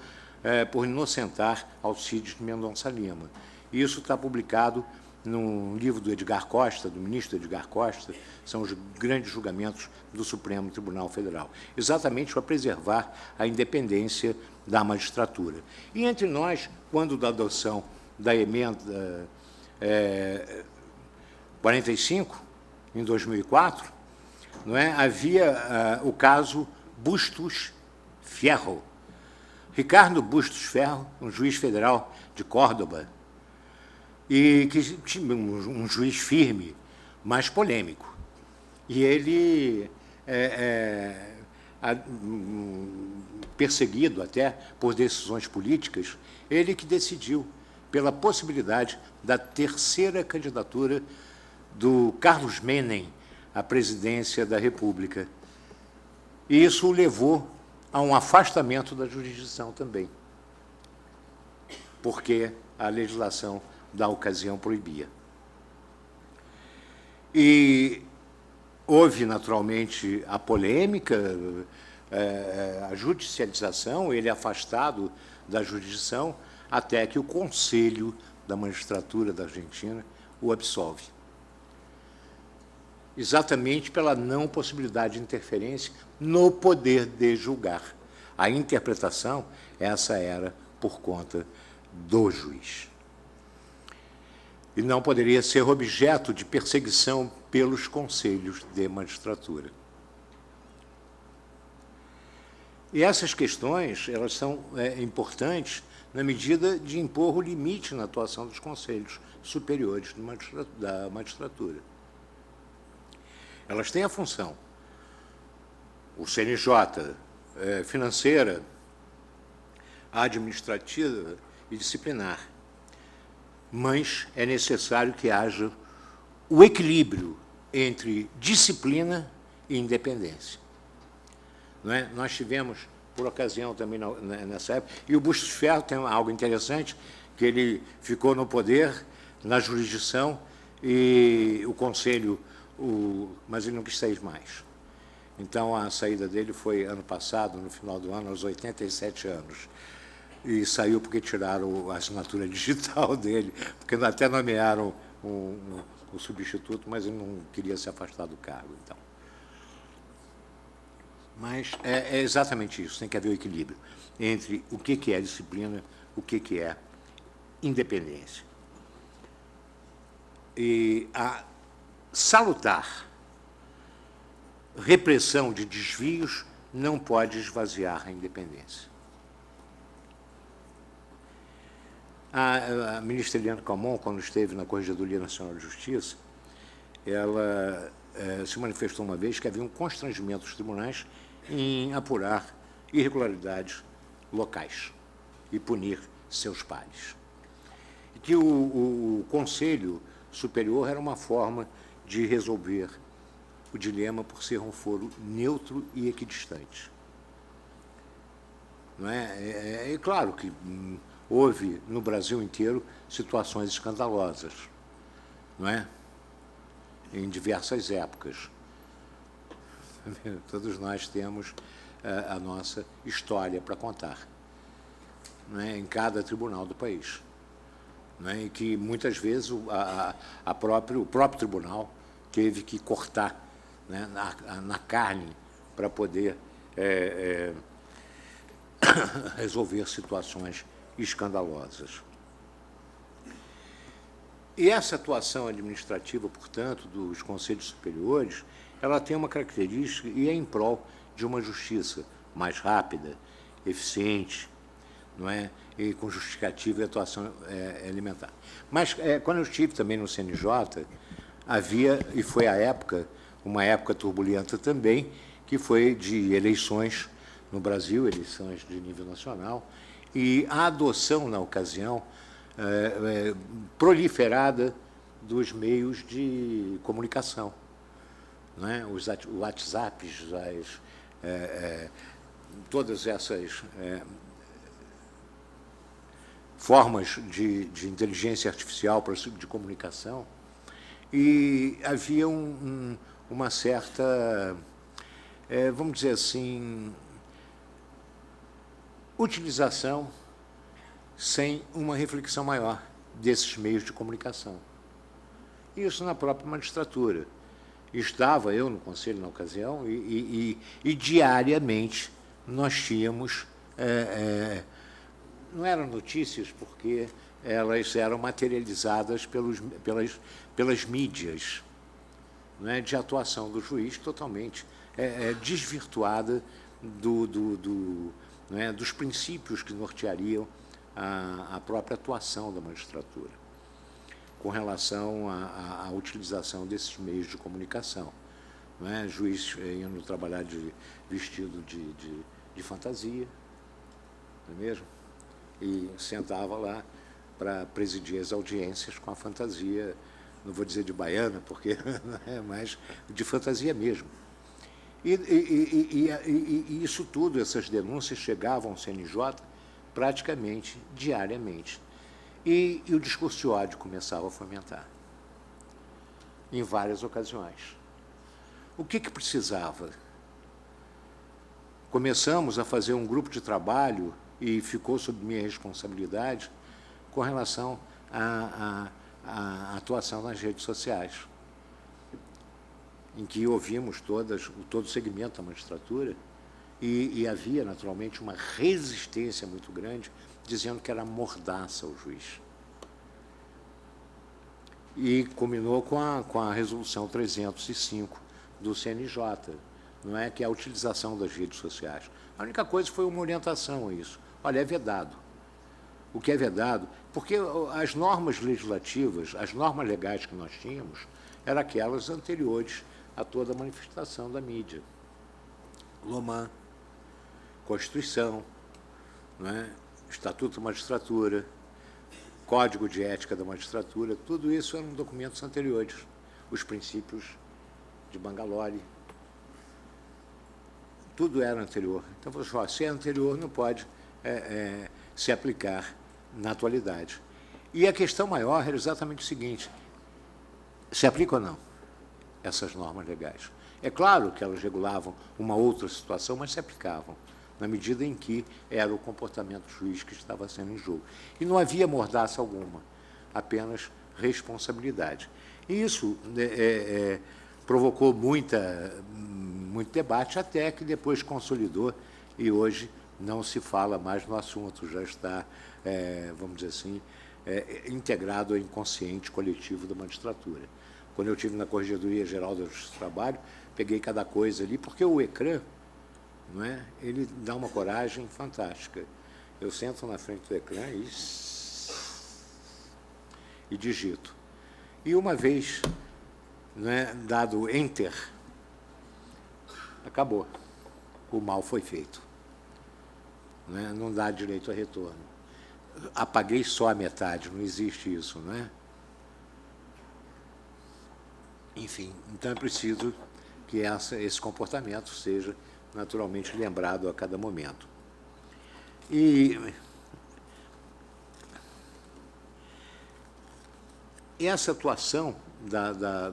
[SPEAKER 4] por inocentar Alcides Mendonça Lima. E isso está publicado num livro do Edgar Costa, do ministro Edgar Costa, são os grandes julgamentos do Supremo Tribunal Federal, exatamente para preservar a independência da magistratura. E entre nós, quando da adoção da emenda 45, em 2004, havia o caso Bustos Ferro. Ricardo Bustos Ferro, um juiz federal de Córdoba, e que tinha um juiz firme, mas polêmico. E ele, perseguido até por decisões políticas, ele que decidiu pela possibilidade da terceira candidatura do Carlos Menem à presidência da República. E isso o levou a um afastamento da jurisdição também, porque a legislação da ocasião proibia. E houve, naturalmente, a polêmica, a judicialização, ele afastado da jurisdição, até que o Conselho da Magistratura da Argentina o absolve. Exatamente pela não possibilidade de interferência no poder de julgar. A interpretação, essa era por conta do juiz. E não poderia ser objeto de perseguição pelos conselhos de magistratura. E essas questões, elas são importantes na medida de impor o limite na atuação dos conselhos superiores da magistratura. Elas têm a função, o CNJ, financeira, administrativa e disciplinar, mas é necessário que haja o equilíbrio entre disciplina e independência. Não é? Nós tivemos, por ocasião também nessa época, e o Bustos Ferro tem algo interessante, que ele ficou no poder, na jurisdição, e o Conselho, mas ele não quis sair mais. Então, a saída dele foi ano passado, no final do ano, aos 87 anos. E saiu porque tiraram a assinatura digital dele, porque até nomearam o substituto, mas ele não queria se afastar do cargo. Então. Mas é exatamente isso, tem que haver o equilíbrio entre o que é disciplina, o que é independência. E a salutar repressão de desvios não pode esvaziar a independência. A ministra Eliane Calmon, quando esteve na Corregedoria Nacional de Justiça, ela se manifestou uma vez que havia um constrangimento dos tribunais em apurar irregularidades locais e punir seus pares. E que o Conselho Superior era uma forma de resolver o dilema por ser um foro neutro e equidistante. Não é? É claro que houve no Brasil inteiro situações escandalosas, não é? Em diversas épocas. Todos nós temos a nossa história para contar, não é? Em cada tribunal do país. Não é? E que muitas vezes o próprio tribunal teve que cortar, né, na carne para poder resolver situações escandalosas. E essa atuação administrativa, portanto, dos conselhos superiores, ela tem uma característica e é em prol de uma justiça mais rápida, eficiente, não é? E com justificativa e atuação elementar. Mas, quando eu estive também no CNJ, havia, e foi a época, uma época turbulenta também, que foi de eleições no Brasil, eleições de nível nacional, e a adoção, na ocasião, proliferada dos meios de comunicação, não é? Os WhatsApps, todas essas formas de inteligência artificial para esse tipo de comunicação, e havia uma certa, vamos dizer assim, utilização sem uma reflexão maior desses meios de comunicação. Isso na própria magistratura. Estava eu no conselho na ocasião e diariamente nós tínhamos, não eram notícias porque elas eram materializadas pelas mídias, não é, de atuação do juiz totalmente desvirtuada não é, dos princípios que norteariam a própria atuação da magistratura, com relação à utilização desses meios de comunicação. Não é? Juiz indo trabalhar vestido de fantasia, não é mesmo? E sentava lá para presidir as audiências com a fantasia, não vou dizer de baiana, porque não é, mas de fantasia mesmo. E isso tudo, essas denúncias chegavam ao CNJ praticamente diariamente. E o discurso de ódio começava a fomentar, em várias ocasiões. O que precisava? Começamos a fazer um grupo de trabalho, e ficou sob minha responsabilidade, com relação à atuação nas redes sociais, em que ouvimos todo o segmento da magistratura, e havia, naturalmente, uma resistência muito grande, dizendo que era mordaça o juiz. E culminou com a resolução 305 do CNJ, não é, que é a utilização das redes sociais. A única coisa foi uma orientação a isso. Olha, é vedado. O que é vedado? Porque as normas legislativas, as normas legais que nós tínhamos, eram aquelas anteriores a toda a manifestação da mídia. Loman, Constituição, não é? Estatuto da Magistratura, Código de Ética da Magistratura, tudo isso eram documentos anteriores, os princípios de Bangalore, tudo era anterior. Então, se é anterior, não pode se aplicar na atualidade. E a questão maior era exatamente o seguinte: se aplica ou não essas normas legais? É claro que elas regulavam uma outra situação, mas se aplicavam, na medida em que era o comportamento do juiz que estava sendo em jogo. E não havia mordaça alguma, apenas responsabilidade. E isso provocou muito debate, até que depois consolidou, e hoje não se fala mais no assunto, já está, vamos dizer assim, integrado ao inconsciente coletivo da magistratura. Quando eu estive na Corregedoria Geral da Justiça do Trabalho, peguei cada coisa ali, porque o ecrã, não é, ele dá uma coragem fantástica. Eu sento na frente do ecrã e digito. E uma vez, não é, dado Enter, acabou. O mal foi feito. Não é? Não dá direito a retorno. Apaguei só a metade, não existe isso, não é? Enfim, então é preciso que esse comportamento seja naturalmente lembrado a cada momento. E essa atuação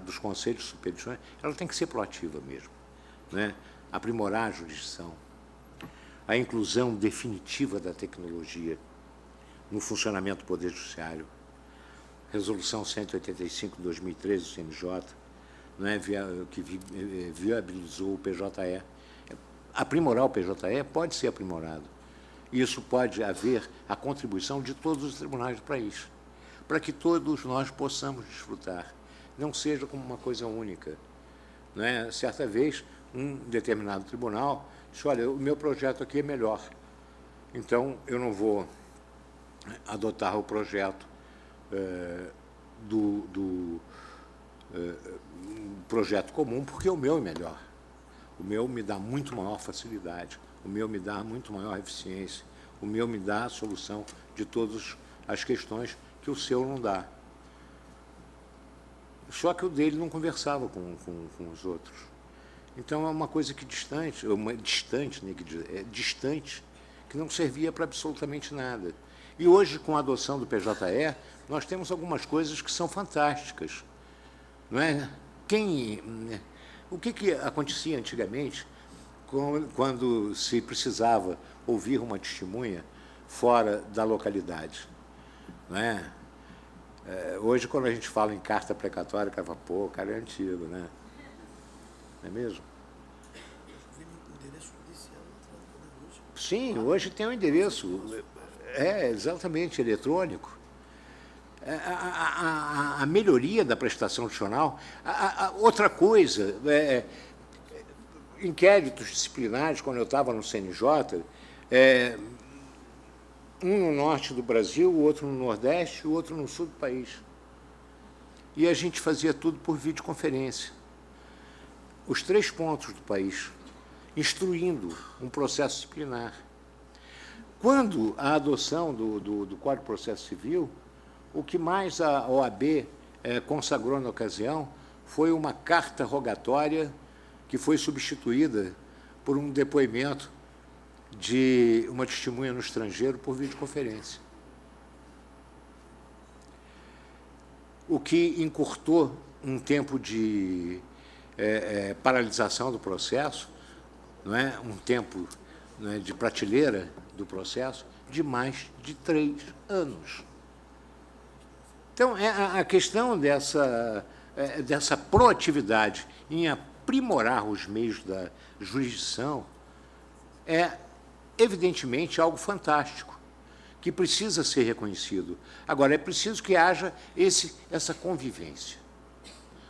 [SPEAKER 4] dos conselhos superiores, ela tem que ser proativa mesmo, né? Aprimorar a jurisdição, a inclusão definitiva da tecnologia no funcionamento do Poder Judiciário, Resolução 185 de 2013 do CNJ, não é, que viabilizou o PJE. Aprimorar o PJE pode ser aprimorado. Isso pode haver a contribuição de todos os tribunais do país, para que todos nós possamos desfrutar, não seja como uma coisa única. Não é? Certa vez, um determinado tribunal disse, olha, o meu projeto aqui é melhor, então eu não vou adotar o projeto projeto comum, porque o meu é melhor. O meu me dá muito maior facilidade, o meu me dá muito maior eficiência, o meu me dá a solução de todas as questões que o seu não dá. Só que o dele não conversava com os outros. Então, é uma coisa que distante, que não servia para absolutamente nada. E hoje, com a adoção do PJE, nós temos algumas coisas que são fantásticas. Não é? O que acontecia antigamente quando se precisava ouvir uma testemunha fora da localidade? Não é? Hoje, quando a gente fala em carta precatória, o cara fala, pô, o cara é antigo, né? Não é mesmo? Sim, hoje tem um endereço, exatamente, eletrônico. A melhoria da prestação judicial. Outra coisa, inquéritos disciplinares, quando eu estava no CNJ, um no norte do Brasil, o outro no nordeste, o outro no sul do país. E a gente fazia tudo por videoconferência. Os 3 pontos do país, instruindo um processo disciplinar. Quando a adoção do Código de Processo Civil, o que mais a OAB consagrou na ocasião foi uma carta rogatória que foi substituída por um depoimento de uma testemunha no estrangeiro por videoconferência. O que encurtou um tempo de paralisação do processo, não é? Um tempo, não é, de prateleira do processo de mais de 3 anos. Então, a questão dessa proatividade em aprimorar os meios da jurisdição é, evidentemente, algo fantástico, que precisa ser reconhecido. Agora, é preciso que haja essa convivência.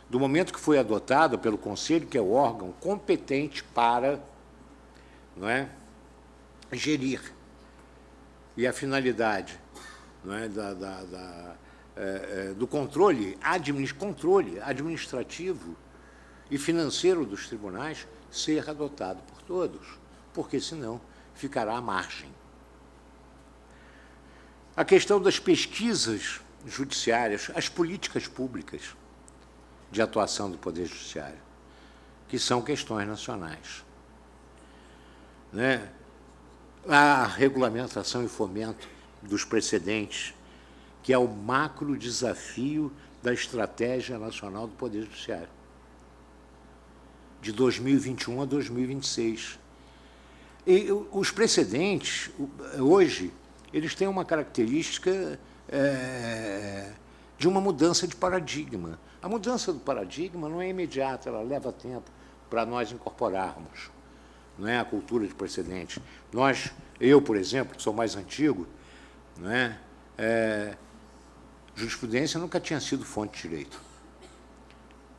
[SPEAKER 4] Do momento que foi adotado pelo Conselho, que é o órgão competente para, não é, gerir, e a finalidade, não é, do controle administrativo e financeiro dos tribunais ser adotado por todos, porque senão ficará à margem. A questão das pesquisas judiciárias, as políticas públicas de atuação do Poder Judiciário, que são questões nacionais, né? A regulamentação e fomento dos precedentes, que é o macro desafio da Estratégia Nacional do Poder Judiciário, de 2021 a 2026. E os precedentes, hoje, eles têm uma característica de uma mudança de paradigma. A mudança do paradigma não é imediata, ela leva tempo para nós incorporarmos, não é, a cultura de precedentes. Eu, por exemplo, que sou mais antigo, não é, Jurisprudência nunca tinha sido fonte de direito,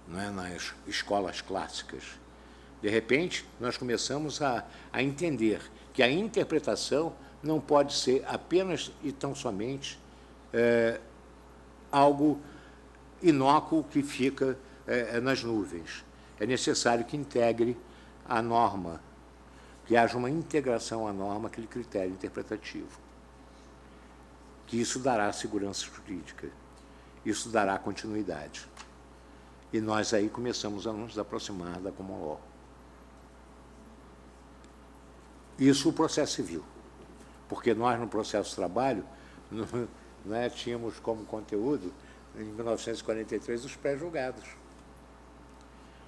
[SPEAKER 4] não é? Nas escolas clássicas. De repente, nós começamos a entender que a interpretação não pode ser apenas e tão somente algo inócuo que fica nas nuvens. É necessário que integre a norma, que haja uma integração à norma, aquele critério interpretativo. Que isso dará segurança jurídica, isso dará continuidade. E nós aí começamos a nos aproximar da common law. Isso o processo civil, porque nós no processo de trabalho tínhamos como conteúdo, em 1943, os pré-julgados,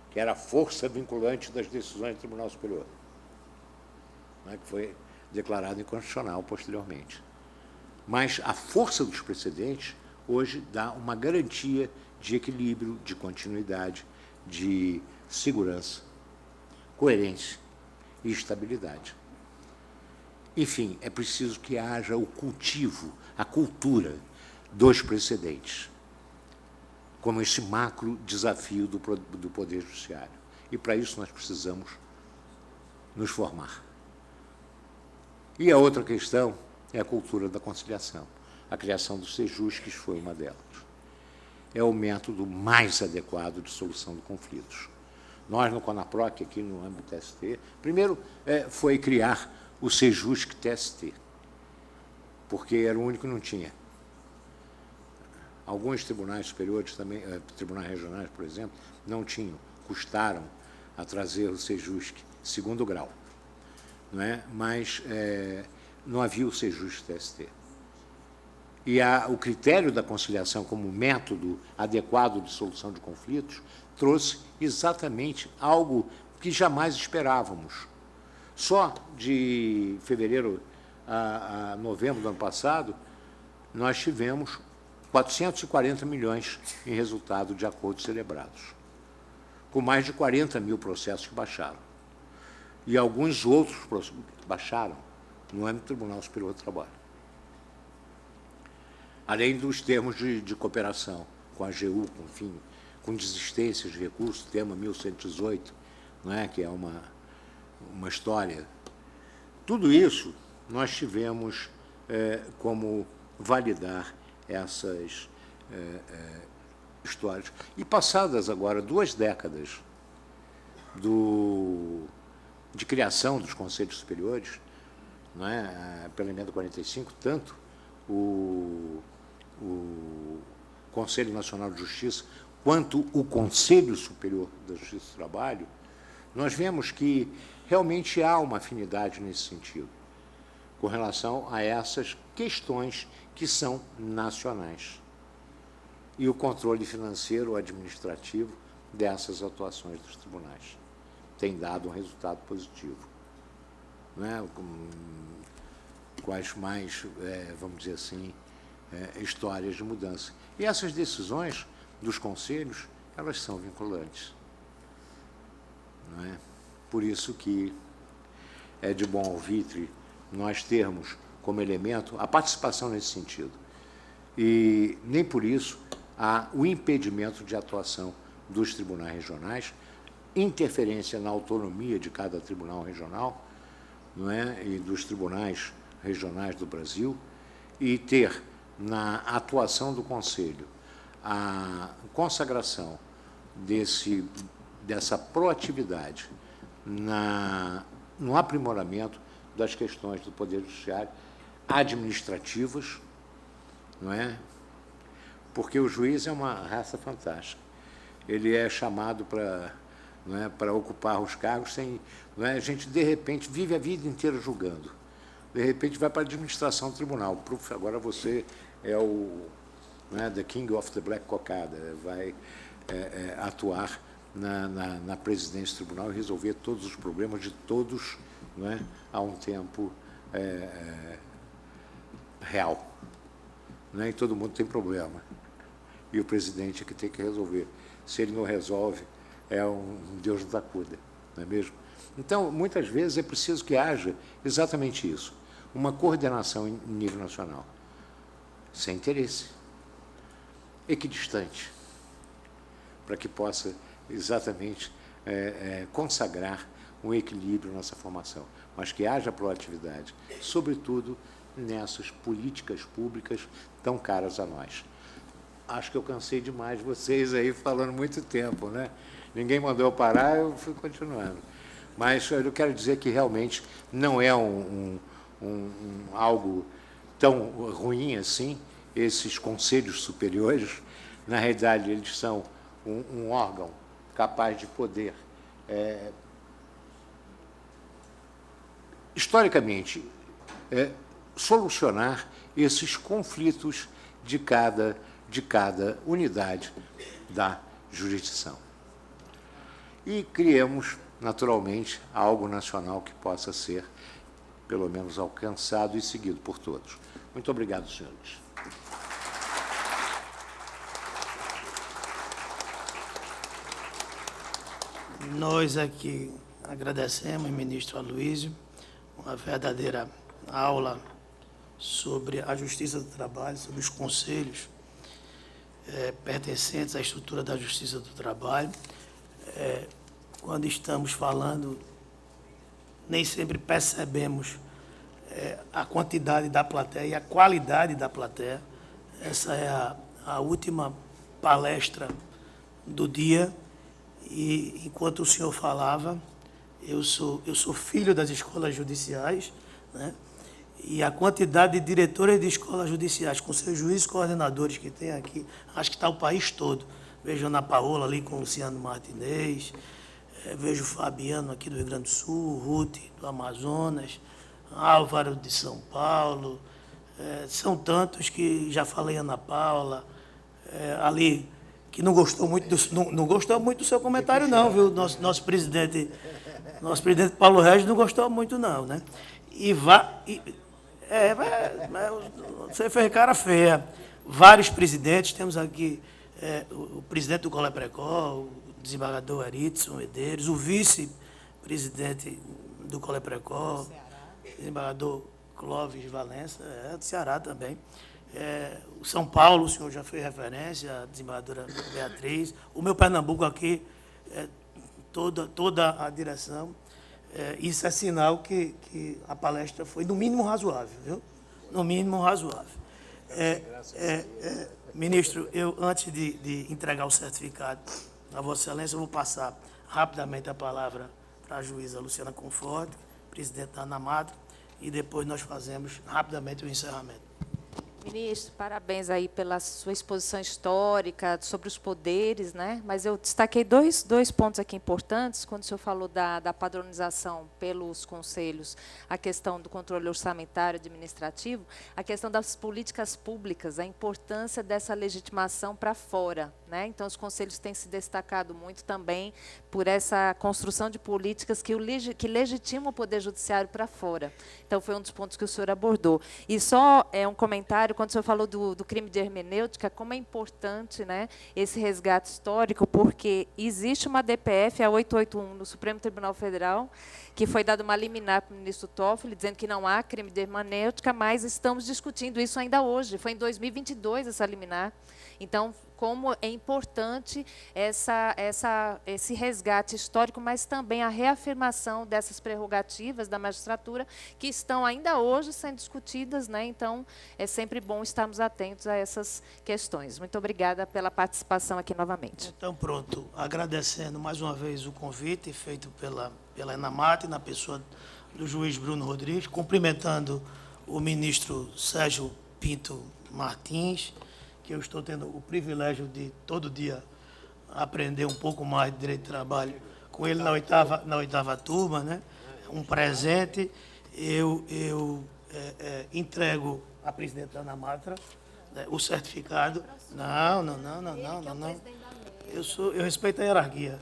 [SPEAKER 4] que era a força vinculante das decisões do Tribunal Superior, que foi declarado inconstitucional posteriormente. Mas a força dos precedentes hoje dá uma garantia de equilíbrio, de continuidade, de segurança, coerência e estabilidade. Enfim, é preciso que haja o cultivo, a cultura dos precedentes, como esse macro desafio do Poder Judiciário. E, para isso, nós precisamos nos formar. E a outra questão é a cultura da conciliação. A criação dos sejusques foi uma delas. É o método mais adequado de solução de conflitos. Nós, no CONAPROC, aqui no âmbito do TST, primeiro foi criar o sejusque TST, porque era o único que não tinha. Alguns tribunais superiores também, tribunais regionais, por exemplo, não tinham, custaram a trazer o sejusque segundo grau, não é? Mas não havia o sejusque TST. E o critério da conciliação como método adequado de solução de conflitos trouxe exatamente algo que jamais esperávamos. Só de fevereiro a novembro do ano passado, nós tivemos 440 milhões em resultado de acordos celebrados, com mais de 40 mil processos que baixaram. E alguns outros baixaram no âmbito do Tribunal Superior do Trabalho. Além dos termos de cooperação com a AGU, com desistências de recursos, tema 1118, que é uma história. Tudo isso nós tivemos como validar essas histórias. E passadas agora 2 décadas de criação dos conselhos superiores, pela emenda 45, tanto o Conselho Nacional de Justiça quanto o Conselho Superior da Justiça do Trabalho, nós vemos que realmente há uma afinidade nesse sentido, com relação a essas questões que são nacionais. E o controle financeiro administrativo dessas atuações dos tribunais tem dado um resultado positivo. Quais mais, vamos dizer assim, histórias de mudança. E essas decisões dos conselhos, elas são vinculantes. Por isso que é de bom alvitre nós termos como elemento a participação nesse sentido. E nem por isso há o impedimento de atuação dos tribunais regionais, interferência na autonomia de cada tribunal regional, e dos tribunais regionais do Brasil, e ter na atuação do Conselho a consagração dessa proatividade no aprimoramento das questões do Poder Judiciário administrativas, porque o juiz é uma raça fantástica. Ele é chamado para ocupar os cargos sem... A gente, de repente, vive a vida inteira julgando. De repente, vai para a administração do tribunal. Agora você é o the king of the black cocada, vai atuar na presidência do tribunal e resolver todos os problemas de todos a um tempo real. E todo mundo tem problema. E o presidente é que tem que resolver. Se ele não resolve, um Deus nos acuda, não é mesmo? Então, muitas vezes é preciso que haja exatamente isso, uma coordenação em nível nacional, sem interesse. equidistante, para que possa exatamente consagrar um equilíbrio nessa formação, mas que haja proatividade, sobretudo nessas políticas públicas tão caras a nós. Acho que eu cansei demais vocês aí falando muito tempo, né? Ninguém mandou eu parar, eu fui continuando. Mas eu quero dizer que realmente não é algo tão ruim assim, esses conselhos superiores. Na realidade, eles são um órgão capaz de poder, historicamente, solucionar esses conflitos de cada unidade da jurisdição. E criemos, naturalmente, algo nacional que possa ser, pelo menos, alcançado e seguido por todos. Muito obrigado, senhores.
[SPEAKER 2] Nós aqui agradecemos, ministro Aloysio, uma verdadeira aula sobre a Justiça do Trabalho, sobre os conselhos pertencentes à estrutura da Justiça do Trabalho. Quando estamos falando, nem sempre percebemos a quantidade da plateia e a qualidade da plateia. Essa é a última palestra do dia, e enquanto o senhor falava, eu sou filho das escolas judiciais, né? E a quantidade de diretores de escolas judiciais, com seus juízes coordenadores que tem aqui, acho que está o país todo. Vejo a Ana Paola ali com o Luciano Martinez, vejo o Fabiano aqui do Rio Grande do Sul, Ruth do Amazonas, Álvaro de São Paulo, são tantos que já falei, Ana Paula, ali, que não gostou muito do seu comentário não, viu? Nosso presidente Paulo Regis não gostou muito não, né? Você fez cara feia. Vários presidentes, temos aqui o presidente do Coleprecol, o desembargador Aritson Medeiros, o vice-presidente do Coleprecol, desembargador Clóvis Valença, do Ceará também. O São Paulo, o senhor já fez referência, a desembargadora Beatriz, o meu Pernambuco aqui, toda a direção. Isso é sinal que a palestra foi, no mínimo, razoável, viu? No mínimo, razoável. Ministro, eu, antes de entregar o certificado a Vossa Excelência, eu vou passar rapidamente a palavra para a juíza Luciana Conforte, presidente da ANAMATRA, e depois nós fazemos rapidamente o encerramento.
[SPEAKER 3] Ministro, parabéns aí pela sua exposição histórica sobre os poderes, né? Mas eu destaquei dois pontos aqui importantes, quando o senhor falou da padronização pelos conselhos, a questão do controle orçamentário administrativo, a questão das políticas públicas, a importância dessa legitimação para fora, né? Então, os conselhos têm se destacado muito também por essa construção de políticas que legitimam o Poder Judiciário para fora. Então, foi um dos pontos que o senhor abordou. E só um comentário, quando o senhor falou do crime de hermenêutica, como é importante, né, esse resgate histórico, porque existe uma DPF, a 881, no Supremo Tribunal Federal, que foi dada uma liminar para o ministro Toffoli, dizendo que não há crime de hermenêutica, mas estamos discutindo isso ainda hoje. Foi em 2022 essa liminar. Então, como é importante esse resgate histórico, mas também a reafirmação dessas prerrogativas da magistratura que estão ainda hoje sendo discutidas, né? Então, é sempre bom estarmos atentos a essas questões. Muito obrigada pela participação aqui novamente.
[SPEAKER 2] Então, pronto. Agradecendo mais uma vez o convite feito pela ANAMATRA, na pessoa do juiz Bruno Rodrigues, cumprimentando o ministro Sérgio Pinto Martins, que eu estou tendo o privilégio de, todo dia, aprender um pouco mais de direito de trabalho com ele na oitava turma, né? Um presente. Eu entrego à presidente da ANAMATRA, né, o certificado. Não. Eu respeito a hierarquia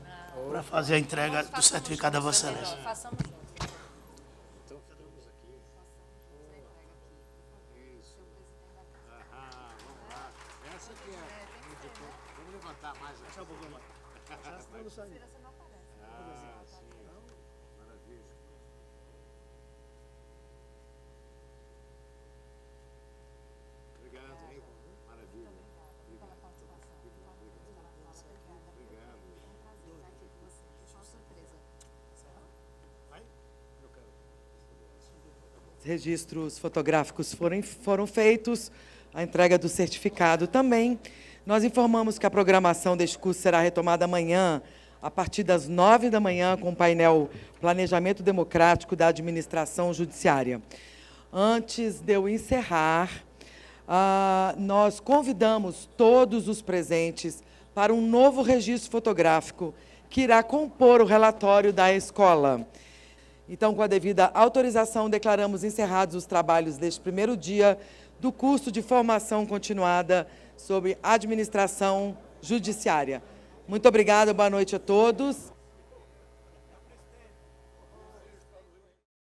[SPEAKER 2] para fazer a entrega do certificado a Vossa Excelência.
[SPEAKER 1] registros fotográficos foram feitos, a entrega do certificado também. Nós informamos que a programação deste curso será retomada amanhã, a partir das 9 da manhã, com o painel Planejamento Democrático da Administração Judiciária. Antes de eu encerrar, nós convidamos todos os presentes para um novo registro fotográfico que irá compor o relatório da escola. Então, com a devida autorização, declaramos encerrados os trabalhos deste primeiro dia do curso de formação continuada sobre administração judiciária. Muito obrigada, boa noite a todos.